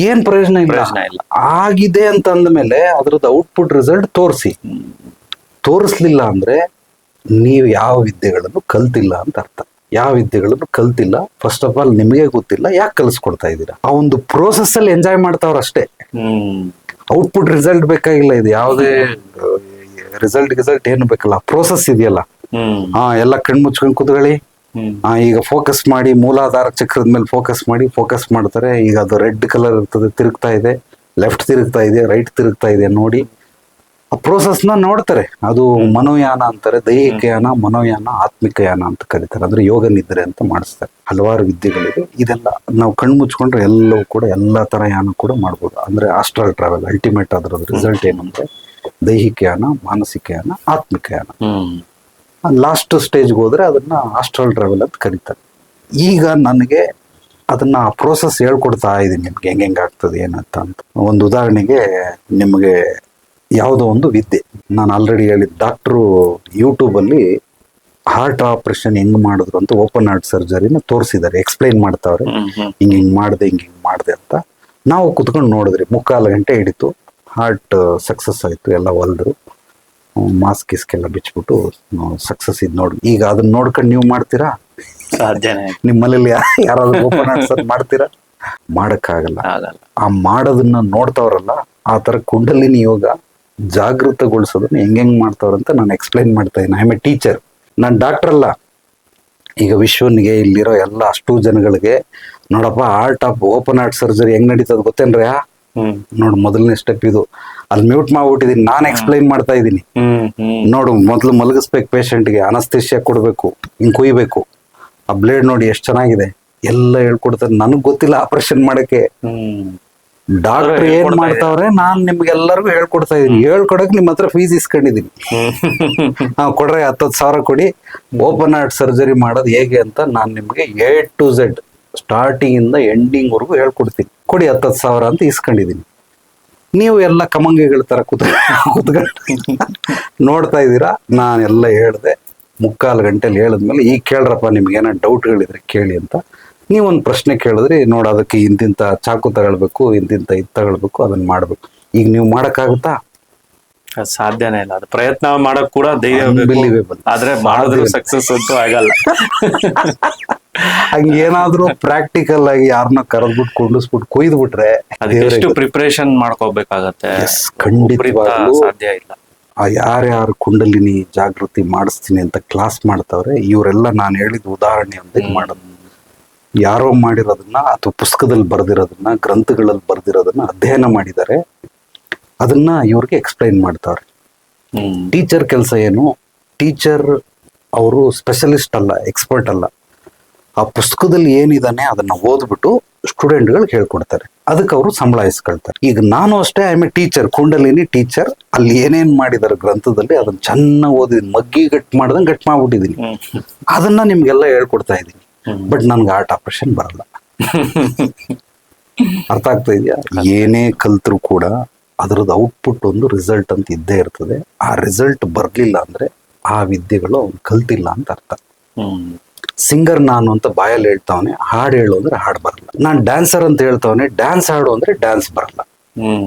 ಏನ್ ಪ್ರಯೋಜನ ಇಲ್ಲ. ಆಗಿದೆ ಅಂತ ಅಂದ್ಮೇಲೆ ಅದ್ರದ್ದು ಔಟ್ಪುಟ್ ರಿಸಲ್ಟ್ ತೋರಿಸ್ಲಿಲ್ಲ ಅಂದ್ರೆ ನೀವು ಯಾವ ವಿದ್ಯೆಗಳನ್ನು ಕಲ್ತಿಲ್ಲ ಅಂತ ಅರ್ಥ. ಯಾವ ವಿದ್ಯೆಗಳನ್ನು ಕಲ್ತಿಲ್ಲ. ಫಸ್ಟ್ ಆಫ್ ಆಲ್ ನಿಮಗೆ ಗೊತ್ತಿಲ್ಲ, ಯಾಕೆ ಕಲಿಸ್ಕೊಡ್ತಾ ಇದ್ದೀರಾ? ಆ ಒಂದು ಪ್ರೋಸೆಸ್ ಅಲ್ಲಿ ಎಂಜಾಯ್ ಮಾಡ್ತಾವ್ರ ಅಷ್ಟೇ. ಔಟ್ಪುಟ್ ರಿಸಲ್ಟ್ ಬೇಕಾಗಿಲ್ಲ. ಇದು ಯಾವುದೇ ರಿಸಲ್ಟ್ ಏನು ಬೇಕಲ್ಲ, ಪ್ರೋಸೆಸ್ ಇದೆಯಲ್ಲ. ಎಲ್ಲ ಕಣ್ ಮುಚ್ಕೊಂಡ್ ಕೂತ್ಕೊಳ್ಳಿ. ಈಗ ಫೋಕಸ್ ಮಾಡಿ, ಮೂಲಾಧಾರ ಚಕ್ರದ ಮೇಲೆ ಫೋಕಸ್ ಮಾಡ್ತಾರೆ. ಈಗ ಅದು ರೆಡ್ ಕಲರ್ ಇರ್ತದೆ, ತಿರುಗ್ತಾ ಇದೆ, ಲೆಫ್ಟ್ ತಿರುಗ್ತಾ ಇದೆ, ರೈಟ್ ತಿರುಗ್ತಾ ಇದೆ ನೋಡಿ. ಆ ಪ್ರೋಸೆಸ್ನ ನೋಡ್ತಾರೆ. ಅದು ಮನೋಯಾನ ಅಂತಾರೆ, ದೈಹಿಕ ಯಾನ, ಮನೋಯಾನ, ಆತ್ಮಿಕ ಯಾನ ಅಂತ ಕರೀತಾರೆ. ಅಂದ್ರೆ ಯೋಗ ನಿದ್ರೆ ಅಂತ ಮಾಡಿಸ್ತಾರೆ. ಹಲವಾರು ವಿದ್ಯೆಗಳಿವೆ. ಇದೆಲ್ಲ ನಾವು ಕಣ್ಣು ಮುಚ್ಕೊಂಡ್ರೆ ಎಲ್ಲವೂ ಕೂಡ ಎಲ್ಲಾ ತರ ಯಾನ ಕೂಡ ಮಾಡ್ಬೋದು. ಅಂದ್ರೆ ಆಸ್ಟ್ರಲ್ ಟ್ರಾವೆಲ್ ಅಲ್ಟಿಮೇಟ್ ಅದರದ್ದು ರಿಸಲ್ಟ್ ಏನಂದ್ರೆ ದೈಹಿಕ ಯಾನ, ಮಾನಸಿಕ ಯಾನ, ಆತ್ಮಿಕ ಯಾನ. ಲಾಸ್ಟ್ ಸ್ಟೇಜ್ಗೆ ಹೋದ್ರೆ ಅದನ್ನ ಆಸ್ಟ್ರಲ್ ಟ್ರಾವೆಲ್ ಅಂತ ಕರೀತಾರೆ. ಈಗ ನನಗೆ ಅದನ್ನ ಪ್ರೋಸೆಸ್ ಹೇಳ್ಕೊಡ್ತಾ ಇದ್ದೀನಿ ನಿಮ್ಗೆ ಹೆಂಗೆ ಆಗ್ತದೆ ಏನಂತ ಅಂತ. ಒಂದು ಉದಾಹರಣೆಗೆ ನಿಮಗೆ ಯಾವುದೋ ಒಂದು ವಿದ್ಯೆ ನಾನು ಆಲ್ರೆಡಿ ಹೇಳಿದ ಡಾಕ್ಟ್ರು ಯೂಟ್ಯೂಬಲ್ಲಿ ಹಾರ್ಟ್ ಆಪರೇಷನ್ ಹೆಂಗ್ ಮಾಡಿದ್ರು ಅಂತ ಓಪನ್ ಹಾರ್ಟ್ ಸರ್ಜರಿನ ತೋರಿಸಿದ್ದಾರೆ, ಎಕ್ಸ್ಪ್ಲೈನ್ ಮಾಡ್ತಾವ್ರೆ. ಹಿಂಗ್ ಮಾಡಿದೆ ಅಂತ ನಾವು ಕುತ್ಕೊಂಡು ನೋಡಿದ್ರಿ. 3/4 ಗಂಟೆ ಹಿಡಿತು. ಹಾರ್ಟ್ ಸಕ್ಸಸ್ ಆಯ್ತು, ಎಲ್ಲ ಹೊಲ್ದ್ರು, ಮಾಸ್ಕ್ ಗಿಸ್ಕೆಲ್ಲ ಬಿಚ್ಬಿಟ್ಟು ಸಕ್ಸಸ್ ಇದ್ ನೋಡಿ. ಈಗ ಅದನ್ನ ನೋಡ್ಕೊಂಡು ನೀವು ಮಾಡ್ತೀರಾ? ಸಾಧ್ಯನೇ. ನಿಮ್ಮಲ್ಲಿ ಯಾರಾದ್ರೂ ಓಪನ್ ಹಾರ್ಟ್ ಸರ್ಜರಿ ಮಾಡ್ತೀರಾ? ಮಾಡಕ್ಕಾಗಲ್ಲ. ಆ ಮಾಡೋದನ್ನ ನೋಡ್ತಾವ್ರಲ್ಲ, ಆ ತರ ಕುಂಡಲಿನಿ ಯೋಗ ಜಾಗೃತಗೊಳಿಸೋದನ್ನ ಹೆಂಗ್ ಮಾಡ್ತಾವ್ರಂತ ನಾನು ಎಕ್ಸ್ಪ್ಲೈನ್ ಮಾಡ್ತಾ ಇದ್ದೀನಿ. ಐ ಆಮ್ ಎ ಟೀಚರ್, ನಾನು ಡಾಕ್ಟರ್ ಅಲ್ಲ. ಈಗ ವಿಶ್ವನಿಗೆ ಇಲ್ಲಿರೋ ಎಲ್ಲ ಅಷ್ಟು ಜನಗಳಿಗೆ ನೋಡಪ್ಪ heart of open heart surgery ಹೆಂಗ್ ನಡೀತದ ಗೊತ್ತೇನ್ರಿ? ನೋಡು, ಮೊದಲನೇ ಸ್ಟೆಪ್ ಇದು. ಅಲ್ಲಿ ಮ್ಯೂಟ್ ಮಾಡ್ಬಿಟ್ಟಿದೀನಿ, ನಾನು ಎಕ್ಸ್ಪ್ಲೈನ್ ಮಾಡ್ತಾ ಇದ್ದೀನಿ. ನೋಡು, ಮೊದ್ಲು ಮಲಗಿಸ್ಬೇಕು ಪೇಷಂಟ್ಗೆ, ಅನಸ್ತೇಶಿಯಾ ಕೊಡ್ಬೇಕು, ಹಿಂಗ್ ಕುಯ್ಬೇಕು, ಆ ಬ್ಲೇಡ್ ನೋಡಿ ಎಷ್ಟು ಚೆನ್ನಾಗಿದೆ, ಎಲ್ಲ ಹೇಳ್ಕೊಡ್ತಾರೆ. ನನಗ್ ಗೊತ್ತಿಲ್ಲ ಆಪರೇಷನ್ ಮಾಡಕ್ಕೆ. ಡಾಕ್ಟರ್ ಏನ್ ಮಾಡ್ತಾವ್ರೆ ನಾನ್ ನಿಮ್ಗೆಲ್ಲರಿಗೂ ಹೇಳ್ಕೊಡ್ತಾ ಇದೀನಿ. ಹೇಳ್ಕೊಡಕ್ ನಿಮ್ ಹತ್ರ ಫೀಸ್ ಇಸ್ಕೊಂಡಿದೀನಿ. ಕೊಡ್ರೆ 10,000 ಕೊಡಿ, ಓಪನ್ ಹಾರ್ಟ್ ಸರ್ಜರಿ ಮಾಡೋದು ಹೇಗೆ ಅಂತ ನಾನ್ ನಿಮ್ಗೆ A to Z ಸ್ಟಾರ್ಟಿಂಗ್ ಇಂದ ಎಂಡಿಂಗ್ ವರ್ಗು ಹೇಳ್ಕೊಡ್ತೀನಿ. ಕೊಡಿ 10,000 ಅಂತ ಇಸ್ಕೊಂಡಿದೀನಿ. ನೀವು ಎಲ್ಲ ಕಮಂಗಿಗಳ ತರ ಕುತ್ಕೊಂಡು ನೋಡ್ತಾ ಇದ್ದೀರಾ. ನಾನೆಲ್ಲ ಹೇಳ್ದೆ, 3/4 ಗಂಟೆಲಿ ಹೇಳಿದ್ಮೇಲೆ ಈಗ ಕೇಳ್ರಪ್ಪ ನಿಮ್ಗೆ ಏನೋ ಡೌಟ್ಗಳಿದ್ರೆ ಕೇಳಿ ಅಂತ. ನೀವೊಂದು ಪ್ರಶ್ನೆ ಕೇಳಿದ್ರಿ, ನೋಡ ಅದಕ್ಕೆ ಇಂತಿಂತ ಚಾಕು ತಗೊಳ್ಬೇಕು, ಇಂತಿಂತ ಇದು ತಗೊಳ್ಬೇಕು, ಅದನ್ನ ಮಾಡ್ಬೇಕು. ಈಗ ನೀವು ಮಾಡಕ್ಕಾಗುತ್ತಾ? ಸಾಧ್ಯನೇ ಇಲ್ಲ. ಅದು ಪ್ರಯತ್ನ ಮಾಡಕ್ ಕೂಡ ಧೈರ್ಯ ಬೇಕು. ಆದ್ರೆ ಮಾಡಿದ್ರು ಸಕ್ಸಸ್ ಅಂತೂ ಆಗಲ್ಲ. ಹಂಗೇನಾದ್ರೂ ಪ್ರಾಕ್ಟಿಕಲ್ ಆಗಿ ಯಾರನ್ನ ಕರೆದ್ಬಿಟ್ಟು ಕೊಂಡಿಸ್ಬಿಟ್ಟು ಕೊಯ್ದು ಬಿಟ್ರೆ ಎಷ್ಟು ಪ್ರಿಪರೇಷನ್ ಮಾಡ್ಕೋಬೇಕಾಗತ್ತೆ. ಖಂಡಿತವಾಗ್ಲೂ ಸಾಧ್ಯ ಇಲ್ಲ. ಯಾರ್ಯಾರು ಕುಂಡಲಿನಿ ಜಾಗೃತಿ ಮಾಡಿಸ್ತೀನಿ ಅಂತ ಕ್ಲಾಸ್ ಮಾಡ್ತಾವ್ರೆ ಇವರೆಲ್ಲ ನಾನು ಹೇಳಿದ ಉದಾಹರಣೆ ಒಂದಿಗೆ ಮಾಡೋದು. ಯಾರೋ ಮಾಡಿರೋದನ್ನ ಅಥವಾ ಪುಸ್ತಕದಲ್ಲಿ ಬರ್ದಿರೋದನ್ನ, ಗ್ರಂಥಗಳಲ್ಲಿ ಬರ್ದಿರೋದನ್ನ ಅಧ್ಯಯನ ಮಾಡಿದ್ದಾರೆ, ಅದನ್ನ ಇವ್ರಿಗೆ ಎಕ್ಸ್ಪ್ಲೈನ್ ಮಾಡ್ತಾವ್ರೆ. ಟೀಚರ್ ಕೆಲಸ ಏನು? ಟೀಚರ್ ಅವರು ಸ್ಪೆಷಲಿಸ್ಟ್ ಅಲ್ಲ, ಎಕ್ಸ್ಪರ್ಟ್ ಅಲ್ಲ. ಆ ಪುಸ್ತಕದಲ್ಲಿ ಏನಿದಾನೆ ಅದನ್ನ ಓದ್ಬಿಟ್ಟು ಸ್ಟೂಡೆಂಟ್ಗಳಿಗೆ ಹೇಳ್ಕೊಡ್ತಾರೆ. ಅದಕ್ಕೆ ಅವರು ಸಂಬಳ ಇಸ್ಕೊಳ್ತಾರೆ. ಈಗ ನಾನು ಅಷ್ಟೇ I am A teacher, kundalini teacher. ಅಲ್ಲಿ ಏನೇನ್ ಮಾಡಿದಾರೆ ಗ್ರಂಥದಲ್ಲಿ ಅದನ್ನ ಚೆನ್ನಾಗಿ ಓದಿದೀನಿ, ಮಗ್ಗಿ ಗಟ್ ಮಾಡ್ದಂಗೆ ಗಟ್ ಮಾಡ್ಬಿಟ್ಟಿದೀನಿ. ಅದನ್ನ ನಿಮ್ಗೆಲ್ಲ ಹೇಳ್ಕೊಡ್ತಾ ಇದ್ದೀನಿ. ಬಟ್ ನನ್ಗೆ ಹಾರ್ಟ್ ಆಪರೇಷನ್ ಬರಲ್ಲ. ಅರ್ಥ ಆಗ್ತಾ ಇದೆಯಾ? ಏನೇ ಕಲ್ತ್ರು ಕೂಡ ಅದರದ್ದು ಔಟ್ಪುಟ್ ಒಂದು ರಿಸಲ್ಟ್ ಅಂತ ಇದ್ದೇ ಇರ್ತದೆ. ಆ ರಿಸಲ್ಟ್ ಬರ್ಲಿಲ್ಲ ಅಂದ್ರೆ ಆ ವಿದ್ಯೆಗಳು ಅವ್ನು ಕಲ್ತಿಲ್ಲ ಅಂತ ಅರ್ಥ. ಸಿಂಗರ್ ನಾನು ಅಂತ ಬಾಯಲ್ಲಿ ಹೇಳ್ತಾವನೆ, ಹಾಡು ಹೇಳು ಅಂದ್ರೆ ಹಾಡು ಬರಲ್ಲ. ನಾನ್ ಡ್ಯಾನ್ಸರ್ ಅಂತ ಹೇಳ್ತಾವನೆ, ಡ್ಯಾನ್ಸ್ ಹಾಡು ಅಂದ್ರೆ ಡ್ಯಾನ್ಸ್ ಬರಲ್ಲ.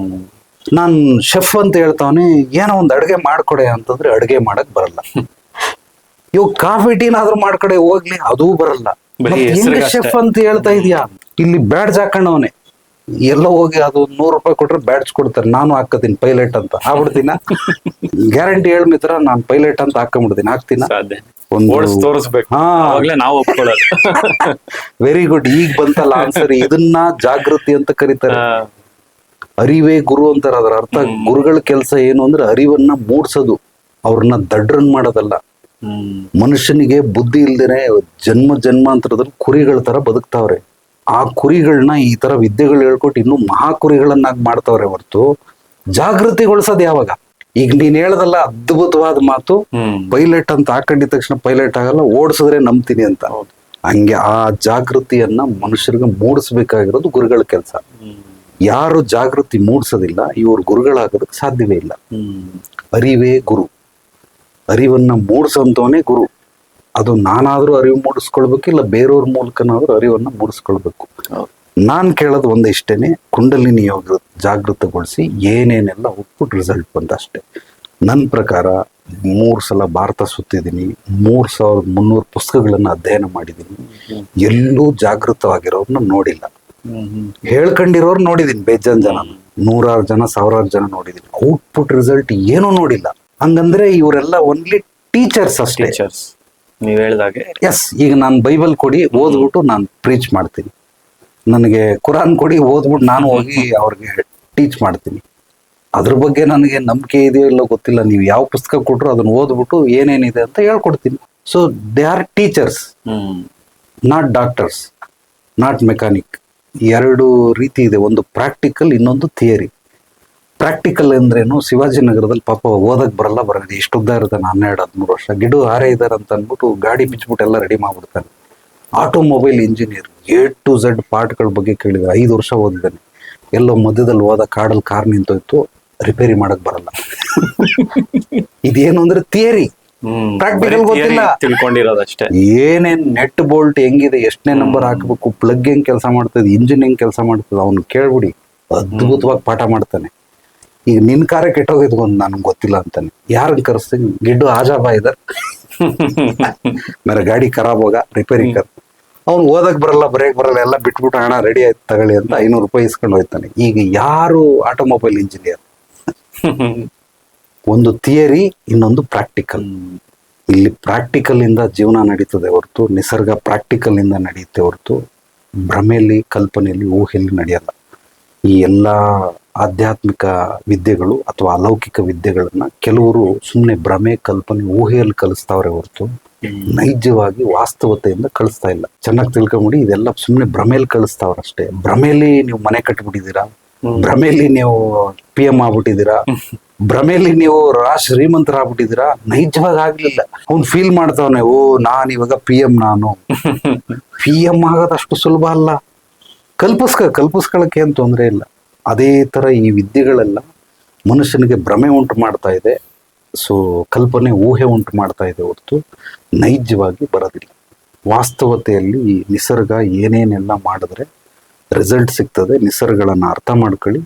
ನಾನ್ ಶೆಫ್ ಅಂತ ಹೇಳ್ತಾವನೆ, ಏನೋ ಒಂದು ಅಡುಗೆ ಮಾಡ್ಕೊಡೆ ಅಂತಂದ್ರೆ ಅಡುಗೆ ಮಾಡಕ್ ಬರಲ್ಲ. ಇವಾಗ ಕಾಫಿ ಟೀನಾದ್ರೂ ಮಾಡ್ಕೊಡೆ ಹೋಗ್ಲಿ, ಅದೂ ಬರಲ್ಲ. ಶೆಫ್ ಅಂತ ಹೇಳ್ತಾ ಇದೀಯಾ? ಇಲ್ಲಿ ಬ್ಯಾಡ್ಜ್ ಹಾಕೊಂಡವನೆ, ಎಲ್ಲ ಹೋಗಿ ಅದು 100 ರೂಪಾಯಿ ಕೊಟ್ರೆ ಬ್ಯಾಡ್ಜ್ ಕೊಡ್ತಾರೆ. ನಾನು ಹಾಕತೀನಿ ಪೈಲಟ್ ಅಂತ ಆಗ್ಬಿಡ್ತೀನ. ಗ್ಯಾರಂಟಿ ಹೇಳ್ಮಿತ್ರ, ನಾನು ಪೈಲಟ್ ಅಂತ ಹಾಕೊಂಡ್ಬಿಡ್ತೀನಿ. ಹಾಕ್ತೀನ? Very good. ಈಗ ಬಂತಲ್ಲ ಆನ್ಸರ್. ಇದನ್ನ ಜಾಗೃತಿ ಅಂತ ಕರೀತಾರೆ. ಅರಿವೇ ಗುರು ಅಂತಾರೆ. ಅದರ ಅರ್ಥ ಗುರುಗಳ ಕೆಲಸ ಏನು ಅಂದ್ರೆ ಅರಿವನ್ನ ಮೂಡ್ಸೋದು, ಅವ್ರನ್ನ ದಡ್ರನ್ ಮಾಡೋದಲ್ಲ. ಮನುಷ್ಯನಿಗೆ ಬುದ್ಧಿ ಇಲ್ದೇನೆ ಜನ್ಮಾಂತರದಲ್ಲಿ ಕುರಿಗಳ ತರ ಬದುಕ್ತಾವ್ರೆ. ಆ ಕುರಿಗಳನ್ನ ಈ ತರ ವಿದ್ಯೆಗಳು ಹೇಳ್ಕೊಟ್ಟು ಇನ್ನೂ ಮಹಾಕುರಿಗಳನ್ನಾಗಿ ಮಾಡ್ತಾವ್ರೆ ಹೊರತು ಜಾಗೃತಿಗೊಳಿಸೋದು ಯಾವಾಗ? ಈಗ ನೀನ್ ಹೇಳದಲ್ಲ ಅದ್ಭುತವಾದ ಮಾತು, ಪೈಲಟ್ ಅಂತ ಹಾಕೊಂಡಿದ ತಕ್ಷಣ ಪೈಲಟ್ ಆಗಲ್ಲ, ಓಡಿಸಿದ್ರೆ ನಂಬ್ತೀನಿ ಅಂತ. ಹಂಗೆ ಆ ಜಾಗೃತಿಯನ್ನ ಮನುಷ್ಯರಿಗೆ ಮೂಡಿಸ್ಬೇಕಾಗಿರೋದು ಗುರುಗಳ ಕೆಲಸ. ಯಾರು ಜಾಗೃತಿ ಮೂಡಿಸೋದಿಲ್ಲ ಇವ್ರು ಗುರುಗಳಾಗೋದಕ್ಕೆ ಸಾಧ್ಯವೇ ಇಲ್ಲ. ಅರಿವೇ ಗುರು. ಅರಿವನ್ನ ಮೂಡಿಸೋಂತವನೇ ಗುರು. ಅದು ನಾನಾದ್ರೂ ಅರಿವು ಮೂಡಿಸ್ಕೊಳ್ಬೇಕು, ಇಲ್ಲ ಬೇರೆಯವ್ರ ಮೂಲಕನಾದ್ರೂ ಅರಿವನ್ನ ಮೂಡಿಸ್ಕೊಳ್ಬೇಕು. ನಾನ್ ಕೇಳೋದು ಒಂದೇ ಇಷ್ಟೇನೆ, ಕುಂಡಲಿನಿ ಯೋಗ ಜಾಗೃತಗೊಳಿಸಿ ಏನೇನೆಲ್ಲ ಔಟ್ಪುಟ್ ರಿಸಲ್ಟ್ ಬಂತ ಅಷ್ಟೇ. ನನ್ನ ಪ್ರಕಾರ 3 ಸಲ ಭಾರತ ಸುತ್ತಿದ್ದೀನಿ, 3,300 ಪುಸ್ತಕಗಳನ್ನ ಅಧ್ಯಯನ ಮಾಡಿದ್ದೀನಿ. ಎಲ್ಲೂ ಜಾಗೃತವಾಗಿರೋರ್ನ ನೋಡಿಲ್ಲ. ಹೇಳ್ಕೊಂಡಿರೋರು ನೋಡಿದೀನಿ ಬೇಜಾನ್ ಜನ, 100 ಜನ 1000 ಜನ ನೋಡಿದೀನಿ. ಔಟ್ಪುಟ್ ರಿಸಲ್ಟ್ ಏನೂ ನೋಡಿಲ್ಲ. ಹಂಗಂದ್ರೆ ಇವರೆಲ್ಲ ಓನ್ಲಿ ಟೀಚರ್ಸ್ ಅಷ್ಟೇ. ನೀವ್ ಹೇಳ್ದಾಗೆ ಎಸ್. ಈಗ ನಾನು ಬೈಬಲ್ ಕೊಡಿ ಓದ್ಬಿಟ್ಟು ನಾನು ಪ್ರೀಚ್ ಮಾಡ್ತೀನಿ, ನನಗೆ ಕುರಾನ್ ಕೊಡಿ ಓದ್ಬಿಟ್ಟು ನಾನು ಹೋಗಿ ಅವ್ರಿಗೆ ಟೀಚ್ ಮಾಡ್ತೀನಿ. ಅದ್ರ ಬಗ್ಗೆ ನನಗೆ ನಂಬಿಕೆ ಇದೆಯೋ ಇಲ್ಲೋ ಗೊತ್ತಿಲ್ಲ. ನೀವು ಯಾವ ಪುಸ್ತಕ ಕೊಟ್ಟರು ಅದನ್ನ ಓದ್ಬಿಟ್ಟು ಏನೇನಿದೆ ಅಂತ ಹೇಳ್ಕೊಡ್ತೀನಿ. So they are teachers, not doctors, not mechanic. ಎರಡು ರೀತಿ ಇದೆ, ಒಂದು ಪ್ರಾಕ್ಟಿಕಲ್, ಇನ್ನೊಂದು ಥಿಯರಿ. ಪ್ರಾಕ್ಟಿಕಲ್ ಅಂದ್ರೇನು, ಶಿವಾಜಿನಗರದಲ್ಲಿ ಪಾಪ ಓದಕ್ ಬರಲ್ಲ ಎಷ್ಟು ಉದ್ದ ಇರ್ತಾನೆ, 12-13 ವರ್ಷ, ಗಿಡು ಹಾರೇ ಇದಾರೆ ಅಂತ ಅಂದ್ಬಿಟ್ಟು ಗಾಡಿ ಬಿಚ್ಬಿಟ್ಟು ಎಲ್ಲ ರೆಡಿ ಮಾಡ್ಬಿಡ್ತಾನೆ. Automobile engineer, A to Z ಪಾರ್ಟ್ಗಳ ಬಗ್ಗೆ ಕೇಳಿದ್ರೆ 5 ವರ್ಷ ಓದಿದ್ದಾನೆ. ಎಲ್ಲೋ ಮಧ್ಯದಲ್ಲಿ ಹೋದ ಕಾಡಲ್ಲಿ ಕಾರ್ ನಿಂತೋಯ್ತು, ರಿಪೇರಿ ಮಾಡಕ್ ಬರಲ್ಲ. ಇದೇನು ಅಂದ್ರೆ ಥಿಯರಿ, ಪ್ರಾಕ್ಟಿಕಲ್ ಗೊತ್ತಿಲ್ಲ, ತಿಳ್ಕೊಂಡಿರೋದಷ್ಟೇ. ಏನೇನ್ ನೆಟ್ ಬೋಲ್ಟ್ ಹೆಂಗಿದೆ, ಎಷ್ಟನೇ ನಂಬರ್ ಹಾಕ್ಬೇಕು, ಪ್ಲಗ್ ಹೆಂಗ್ ಕೆಲಸ ಮಾಡ್ತದೆ, ಇಂಜಿನ್ ಹೆಂಗ್ ಕೆಲಸ ಮಾಡ್ತದೆ, ಅವ್ನು ಕೇಳ್ಬಿಡಿ ಅದ್ಭುತವಾಗಿ ಪಾಠ ಮಾಡ್ತಾನೆ. ಈಗ ನಿನ್ ಕಾರ ಕೆಟ್ಟೋಗಿದ್ ನನ್ಗೆ ಗೊತ್ತಿಲ್ಲ ಅಂತಾನೆ, ಯಾರನ್ನ ಕರೆಸ್ತೀನಿ, ಗಿಡ್ಡು ಆಜಾಬಾ ಇದಾರೆ ಮೇರೆ ಗಾಡಿ ಖರಾಬ್ ಹೋಗ ರಿಪೇರಿ ಕರ್. ಅವ್ನು ಓದಕ್ ಬರಲ್ಲ, ಬ್ರೇಕ್ ಬರಲ್ಲ, ಎಲ್ಲ ಬಿಟ್ಬಿಟ್ಟು ಹಣ ರೆಡಿ ಆಯ್ತು ತಗೊಳ್ಳಿ ಅಂತ 500 ರೂಪಾಯಿ ಇಸ್ಕೊಂಡು ಹೋಯ್ತಾನೆ. ಈಗ ಯಾರು ಆಟೋಮೊಬೈಲ್ ಇಂಜಿನಿಯರ್? ಒಂದು ಥಿಯರಿ, ಇನ್ನೊಂದು ಪ್ರಾಕ್ಟಿಕಲ್. ಇಲ್ಲಿ ಪ್ರಾಕ್ಟಿಕಲ್ ಇಂದ ಜೀವನ ನಡೀತದೆ ಹೊರತು, ನಿಸರ್ಗ ಪ್ರಾಕ್ಟಿಕಲ್ ಇಂದ ನಡೆಯುತ್ತೆ ಹೊರತು ಭ್ರಮೆಯಲ್ಲಿ, ಕಲ್ಪನೆಯಲ್ಲಿ, ಊಹೆಯಲ್ಲಿ ನಡೆಯಲ್ಲ. ಈ ಎಲ್ಲ ಆಧ್ಯಾತ್ಮಿಕ ವಿದ್ಯೆಗಳು ಅಥವಾ ಅಲೌಕಿಕ ವಿದ್ಯೆಗಳನ್ನ ಕೆಲವರು ಸುಮ್ಮನೆ ಭ್ರಮೆ, ಕಲ್ಪನೆ, ಊಹೆಯಲ್ಲಿ ಕಲಿಸ್ತಾವ್ರೆ ಹೊರತು ನೈಜವಾಗಿ ವಾಸ್ತವತೆಯಿಂದ ಕಳಿಸ್ತಾ ಇಲ್ಲ. ಚೆನ್ನಾಗಿ ತಿಳ್ಕೊಂಬಿಡಿ, ಇದೆಲ್ಲ ಸುಮ್ಮನೆ ಭ್ರಮೆಯಲ್ಲಿ ಕಳಿಸ್ತಾವ್ರಷ್ಟೇ. ಭ್ರಮೆಯಲ್ಲಿ ನೀವು ಮನೆ ಕಟ್ಬಿಟ್ಟಿದ್ದೀರಾ, ಭ್ರಮೆಯಲ್ಲಿ ನೀವು PM ಆಗ್ಬಿಟ್ಟಿದ್ದೀರಾ, ಭ್ರಮೆಯಲ್ಲಿ ನೀವು ಶ್ರೀಮಂತರಾಗ್ಬಿಟ್ಟಿದ್ದೀರಾ. ನೈಜವಾಗಿ ಆಗ್ಲಿಲ್ಲ. ಅವ್ನು ಫೀಲ್ ಮಾಡ್ತಾವನೆ, ಓ ನಾನು ಇವಾಗ PM, ನಾನು PM ಆಗೋದು ಅಷ್ಟು ಸುಲಭ ಅಲ್ಲ. ಕಲ್ಪಿಸ್ಕೊಳ್ಳಕ್ಕೆ ಏನು ತೊಂದರೆ ಇಲ್ಲ. ಅದೇ ತರ ಈ ವಿದ್ಯೆಗಳೆಲ್ಲ ಮನುಷ್ಯನಿಗೆ ಭ್ರಮೆ ಉಂಟು ಮಾಡ್ತಾ ಇದೆ. ಸೊ ಕಲ್ಪನೆ, ಊಹೆ ಉಂಟು ಮಾಡ್ತಾ ಇದೆ ಹೊರತು ನೈಜವಾಗಿ ಬರೋದಿಲ್ಲ. ವಾಸ್ತವತೆಯಲ್ಲಿ ಈ ನಿಸರ್ಗ ಏನೇನೆಲ್ಲ ಮಾಡಿದ್ರೆ ರಿಸಲ್ಟ್ ಸಿಗ್ತದೆ, ನಿಸರ್ಗಗಳನ್ನ ಅರ್ಥ ಮಾಡ್ಕೊಳ್ಳಿ,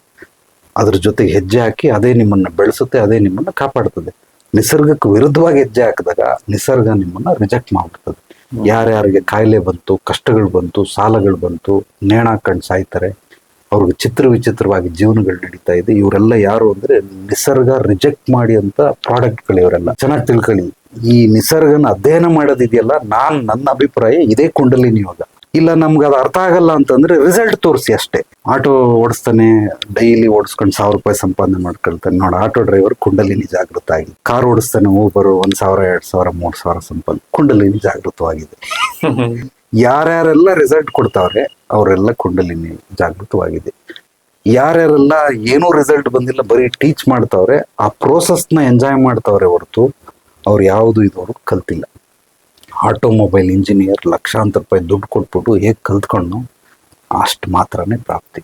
ಅದ್ರ ಜೊತೆಗೆ ಹೆಜ್ಜೆ ಹಾಕಿ, ಅದೇ ನಿಮ್ಮನ್ನ ಬೆಳೆಸುತ್ತೆ, ಅದೇ ನಿಮ್ಮನ್ನ ಕಾಪಾಡ್ತದೆ. ನಿಸರ್ಗಕ್ಕೆ ವಿರುದ್ಧವಾಗಿ ಹೆಜ್ಜೆ ಹಾಕಿದಾಗ ನಿಸರ್ಗ ನಿಮ್ಮನ್ನ ರಿಜೆಕ್ಟ್ ಮಾಡ್ಬಿಡ್ತದೆ. ಯಾರ್ಯಾರಿಗೆ ಕಾಯಿಲೆ ಬಂತು, ಕಷ್ಟಗಳು ಬಂತು, ಸಾಲಗಳು ಬಂತು, ನೇಣ ಹಾಕೊಂಡು ಸಾಯ್ತಾರೆ, ಅವ್ರಿಗೆ ವಿಚಿತ್ರವಾಗಿ ಜೀವನಗಳು ನಡೀತಾ ಇದೆ. ಇವರೆಲ್ಲ ಯಾರು ಅಂದ್ರೆ ನಿಸರ್ಗ ರಿಜೆಕ್ಟ್ ಮಾಡಿ ಅಂತ ಪ್ರಾಡಕ್ಟ್ಗಳು ಇವರೆಲ್ಲ. ಚೆನ್ನಾಗಿ ತಿಳ್ಕೊಳ್ಳಿ, ಈ ನಿಸರ್ಗನ ಅಧ್ಯಯನ ಮಾಡೋದಿದೆಯಲ್ಲ, ನನ್ನ ಅಭಿಪ್ರಾಯ ಇದೇ ಕುಂಡಲಿನಿ ಯೋಗ. ಇಲ್ಲ ನಮ್ಗೆ ಅದು ಅರ್ಥ ಆಗಲ್ಲ ಅಂತಂದ್ರೆ ರಿಸಲ್ಟ್ ತೋರಿಸಿ ಅಷ್ಟೇ. ಆಟೋ ಓಡಿಸ್ತಾನೆ, ಡೈಲಿ ಓಡಿಸ್ಕೊಂಡು 1000 ರೂಪಾಯಿ ಸಂಪಾದನೆ ಮಾಡ್ಕೊಳ್ತಾನೆ, ನೋಡಿ ಆಟೋ ಡ್ರೈವರ್ ಕುಂಡಲಿನಿ ಜಾಗೃತ ಆಗಿ. ಕಾರ್ ಓಡಿಸ್ತಾನೆ, ಊಬರ್ 1000, 2000, 3000 ಸಂಪಾದನೆ, ಕುಂಡಲಿನಿ ಜಾಗೃತವಾಗಿದೆ. ಯಾರ್ಯಾರೆಲ್ಲ ರಿಸಲ್ಟ್ ಕೊಡ್ತಾವ್ರೆ ಅವರೆಲ್ಲ ಕುಂಡಲಿನಿ ಜಾಗೃತವಾಗಿದೆ. ಯಾರ್ಯಾರೆಲ್ಲ ಏನೂ ರಿಸಲ್ಟ್ ಬಂದಿಲ್ಲ, ಬರೀ ಟೀಚ್ ಮಾಡ್ತಾವ್ರೆ, ಆ ಪ್ರೋಸೆಸ್ನ ಎಂಜಾಯ್ ಮಾಡ್ತಾವ್ರೆ ಹೊರತು ಅವ್ರು ಯಾವುದು ಇದುವರೆಗೂ ಕಲ್ತಿಲ್ಲ. ಆಟೋಮೊಬೈಲ್ ಇಂಜಿನಿಯರ್ ಲಕ್ಷಾಂತರ ರೂಪಾಯಿ ದುಡ್ಡು ಕೊಟ್ಬಿಟ್ಟು ಹೇಗೆ ಕಲ್ತ್ಕೊಂಡು ಅಷ್ಟು ಮಾತ್ರನೇ ಪ್ರಾಪ್ತಿ.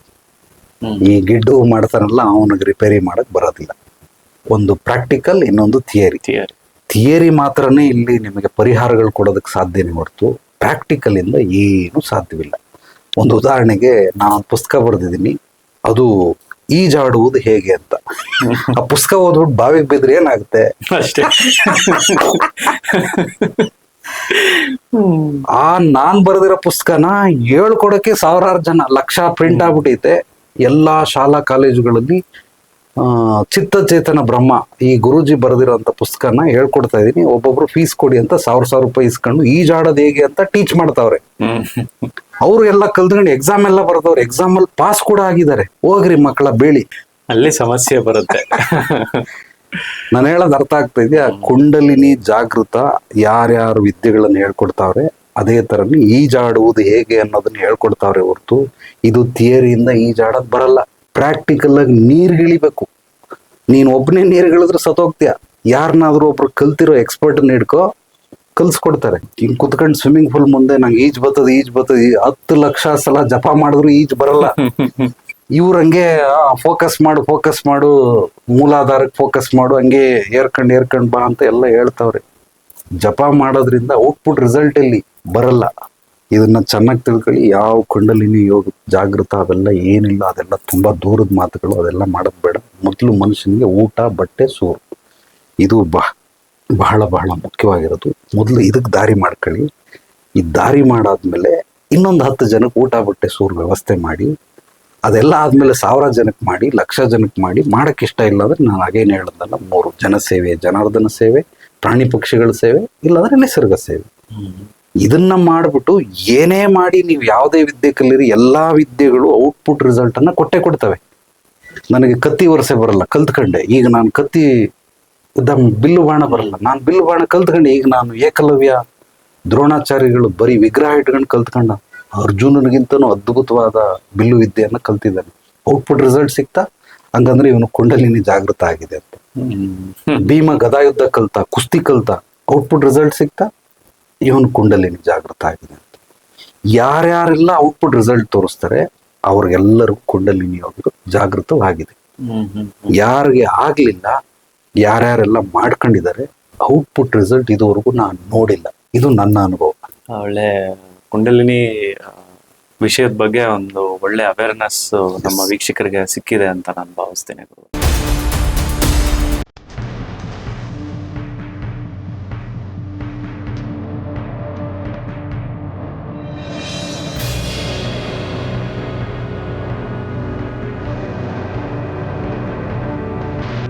ಈ ಗಿಡ್ಡು ಮಾಡ್ತಾನಲ್ಲ, ಅವನಿಗೆ ರಿಪೇರಿ ಮಾಡಕ್ ಬರೋದಿಲ್ಲ. ಒಂದು ಪ್ರಾಕ್ಟಿಕಲ್, ಇನ್ನೊಂದು ಥಿಯರಿ ಮಾತ್ರನೇ ಇಲ್ಲಿ ನಿಮಗೆ ಪರಿಹಾರಗಳು ಕೊಡೋದಕ್ಕೆ ಸಾಧ್ಯನೇ ಹೊರತು ಪ್ರಾಕ್ಟಿಕಲ್ ಇಂದ ಏನು ಸಾಧ್ಯವಿಲ್ಲ. ಒಂದು ಉದಾಹರಣೆಗೆ, ನಾನು ಪುಸ್ತಕ ಬರೆದಿದ್ದೀನಿ, ಅದು ಈಜಾಡುವುದು ಹೇಗೆ ಅಂತ. ಆ ಪುಸ್ತಕ ಓದ್ಬಿಟ್ಟು ಬಾವಿಗೆ ಬಿದ್ರೆ ಏನಾಗುತ್ತೆ ಅಷ್ಟೇ. ನಾನ್ ಬರೆದಿರೋ ಪುಸ್ತಕನ ಹೇಳ್ಕೊಡಕ್ಕೆ 1000 ಜನ, ಲಕ್ಷ ಪ್ರಿಂಟ್ ಆಗ್ಬಿಟ್ಟೈತೆ. ಎಲ್ಲಾ ಶಾಲಾ ಕಾಲೇಜುಗಳಲ್ಲಿ ಚಿತ್ತಚೇತನ ಬ್ರಹ್ಮ, ಈ ಗುರೂಜಿ ಬರೆದಿರೋಂಥ ಪುಸ್ತಕನ ಹೇಳ್ಕೊಡ್ತಾ ಇದೀನಿ, ಒಬ್ಬೊಬ್ರು ಫೀಸ್ ಕೊಡಿ ಅಂತ 1000 ರೂಪಾಯಿ ಇಸ್ಕೊಂಡು ಈಜಾಡೋದು ಹೇಗೆ ಅಂತ ಟೀಚ್ ಮಾಡ್ತಾವ್ರೆ. ಅವರು ಎಲ್ಲ ಕಲ್ತ್ಕೊಂಡು ಎಕ್ಸಾಮ್ ಎಲ್ಲ ಬರ್ದವ್ರೆ, ಎಕ್ಸಾಮ್ ಅಲ್ಲಿ ಪಾಸ್ ಕೂಡ ಆಗಿದ್ದಾರೆ. ಹೋಗ್ರಿ ಮಕ್ಕಳ ಬೇಳಿ, ಅಲ್ಲಿ ಸಮಸ್ಯೆ ಬರುತ್ತೆ. ನಾನು ಹೇಳೋದು ಅರ್ಥ ಆಗ್ತಾ ಇದೆಯಾ? ಕುಂಡಲಿನಿ ಜಾಗೃತ ಯಾರ್ಯಾರು ವಿದ್ಯೆಗಳನ್ನ ಹೇಳ್ಕೊಡ್ತಾವ್ರೆ, ಅದೇ ತರನೇ ಈಜಾಡುವುದು ಹೇಗೆ ಅನ್ನೋದನ್ನ ಹೇಳ್ಕೊಡ್ತಾವ್ರೆ ಹೊರತು ಇದು ಥಿಯರಿಯಿಂದ ಈಜಾಡೋದ್ ಬರಲ್ಲ. ಪ್ರಾಕ್ಟಿಕಲ್ ಆಗಿ ನೀರ್ಗಿಳಿಬೇಕು. ನೀನ್ ಒಬ್ಬನೇ ನೀರ್ಗಿಳಿದ್ರೆ ಸತ್ತೋಗ್ತೀಯ. ಯಾರನ್ನಾದ್ರೂ ಒಬ್ರು ಕಲ್ತಿರೋ ಎಕ್ಸ್ಪರ್ಟ್ ಹಿಡ್ಕೋ, ಕಲ್ಸ್ಕೊಡ್ತಾರೆ. ಹಿಂಗ್ ಕುತ್ಕೊಂಡು ಸ್ವಿಮ್ಮಿಂಗ್ ಪೂಲ್ ಮುಂದೆ ನಂಗೆ ಈಜ್ ಬರ್ತದೆ 10 ಲಕ್ಷ ಸಲ ಜಪ ಮಾಡಿದ್ರು ಈಜ್ ಬರಲ್ಲ. ಇವ್ರ ಹಂಗೆ ಫೋಕಸ್ ಮಾಡು, ಮೂಲಾಧಾರಕ್ಕೆ ಫೋಕಸ್ ಮಾಡು, ಹಂಗೆ ಏರ್ಕಂಡ್ ಬಾ ಅಂತ ಎಲ್ಲ ಹೇಳ್ತಾವ್ರೆ. ಜಪ ಮಾಡೋದ್ರಿಂದ ಔಟ್ಪುಟ್ ರಿಸಲ್ಟ್ ಎಲ್ಲಿ ಬರಲ್ಲ. ಇದನ್ನ ಚೆನ್ನಾಗಿ ತಿಳ್ಕೊಳ್ಳಿ. ಯಾವ ಕುಂಡಲಿನಿ ಯೋಗ ಜಾಗೃತ ಅವೆಲ್ಲ ಏನಿಲ್ಲ, ಅದೆಲ್ಲ ತುಂಬಾ ದೂರದ ಮಾತುಗಳು, ಅದೆಲ್ಲ ಮಾಡೋದ್ ಬೇಡ. ಮೊದಲು ಮನುಷ್ಯನಿಗೆ ಊಟ, ಬಟ್ಟೆ, ಸೂರು, ಇದು ಬಹಳ ಬಹಳ ಮುಖ್ಯವಾಗಿರೋದು. ಮೊದಲು ಇದಕ್ಕೆ ದಾರಿ ಮಾಡ್ಕೊಳ್ಳಿ. ಈ ದಾರಿ ಮಾಡಾದ್ಮೇಲೆ ಇನ್ನೊಂದು 10 ಜನಕ್ಕೆ ಊಟ, ಬಟ್ಟೆ, ಸೂರು ವ್ಯವಸ್ಥೆ ಮಾಡಿ, ಅದೆಲ್ಲ ಆದ್ಮೇಲೆ 1000 ಜನಕ್ಕೆ ಮಾಡಿ, 1,00,000 ಜನಕ್ಕೆ ಮಾಡಿ. ಮಾಡಕ್ ಇಷ್ಟ ಇಲ್ಲ ಅಂದ್ರೆ ನಾನು ಹಾಗೇನು ಹೇಳೋದಲ್ಲ, 3 ಜನಸೇವೆ, ಜನಾರ್ದನ ಸೇವೆ, ಪ್ರಾಣಿ ಪಕ್ಷಿಗಳ ಸೇವೆ, ಇಲ್ಲಾಂದ್ರೆ ನಿಸರ್ಗ ಸೇವೆ. ಇದನ್ನ ಮಾಡ್ಬಿಟ್ಟು ಏನೇ ಮಾಡಿ ನೀವು ಯಾವುದೇ ವಿದ್ಯೆ ಕಲೀರಿ, ಎಲ್ಲಾ ವಿದ್ಯೆಗಳು ಔಟ್ಪುಟ್ ರಿಸಲ್ಟ್ ಅನ್ನ ಕೊಟ್ಟೆ ಕೊಡ್ತವೆ. ನನಗೆ ಕತ್ತಿ ವರ್ಷೆ ಬರಲ್ಲ, ಕಲ್ತ್ಕೊಂಡೆ. ಈಗ ನಾನು ಕತ್ತಿ ಬಿಲ್ಲು ಬಾಣ ಬರಲ್ಲ, ನಾನು ಬಿಲ್ಲು ಬಾಣ ಕಲ್ತ್ಕೊಂಡೆ. ಈಗ ನಾನು ಏಕಲವ್ಯ, ದ್ರೋಣಾಚಾರ್ಯಗಳು ಬರೀ ವಿಗ್ರಹ ಇಟ್ಕೊಂಡು ಕಲ್ತ್ಕೊಂಡ. ಅರ್ಜುನನಿಗಿಂತನೂ ಅದ್ಭುತವಾದ ಬಿಲ್ಲು ವಿದ್ಯೆಯನ್ನ ಕಲ್ತಿದ್ದಾನೆ. ಔಟ್ಪುಟ್ ರಿಸಲ್ಟ್ ಸಿಗ್ತಾ, ಹಂಗಂದ್ರೆ ಇವನು ಕುಂಡಲಿನಿ ಜಾಗೃತ ಆಗಿದೆ ಅಂತ. ಭೀಮ ಗದಾಯುದ್ಧ ಕಲ್ತ, ಕುಸ್ತಿ ಕಲ್ತ, ಔಟ್ಪುಟ್ ರಿಸಲ್ಟ್ ಸಿಗ್ತಾ ಇವನು ಕುಂಡಲಿನಿ ಜಾಗೃತ ಆಗಿದೆ ಅಂತ. ಯಾರ್ಯಾರೆಲ್ಲ ಔಟ್ಪುಟ್ ರಿಸಲ್ಟ್ ತೋರಿಸ್ತಾರೆ ಅವ್ರಿಗೆಲ್ಲರಿಗೂ ಕುಂಡಲಿನಿ ಅವರು ಜಾಗೃತವಾಗಿದೆ. ಯಾರಿಗೆ ಆಗ್ಲಿಲ್ಲ, ಯಾರ್ಯಾರೆಲ್ಲ ಮಾಡ್ಕೊಂಡಿದ್ದಾರೆ ಔಟ್ಪುಟ್ ರಿಸಲ್ಟ್ ಇದುವರೆಗೂ ನಾನು ನೋಡಿಲ್ಲ. ಇದು ನನ್ನ ಅನುಭವ. ಒಳ್ಳೆ ಕುಂಡಲಿನಿ ವಿಷಯದ ಬಗ್ಗೆ ಒಂದು ಒಳ್ಳೆ ಅವೇರ್ನೆಸ್ ನಮ್ಮ ವೀಕ್ಷಕರಿಗೆ ಸಿಕ್ಕಿದೆ ಅಂತ ನಾನು ಭಾವಿಸ್ತೇನೆ ಗುರು.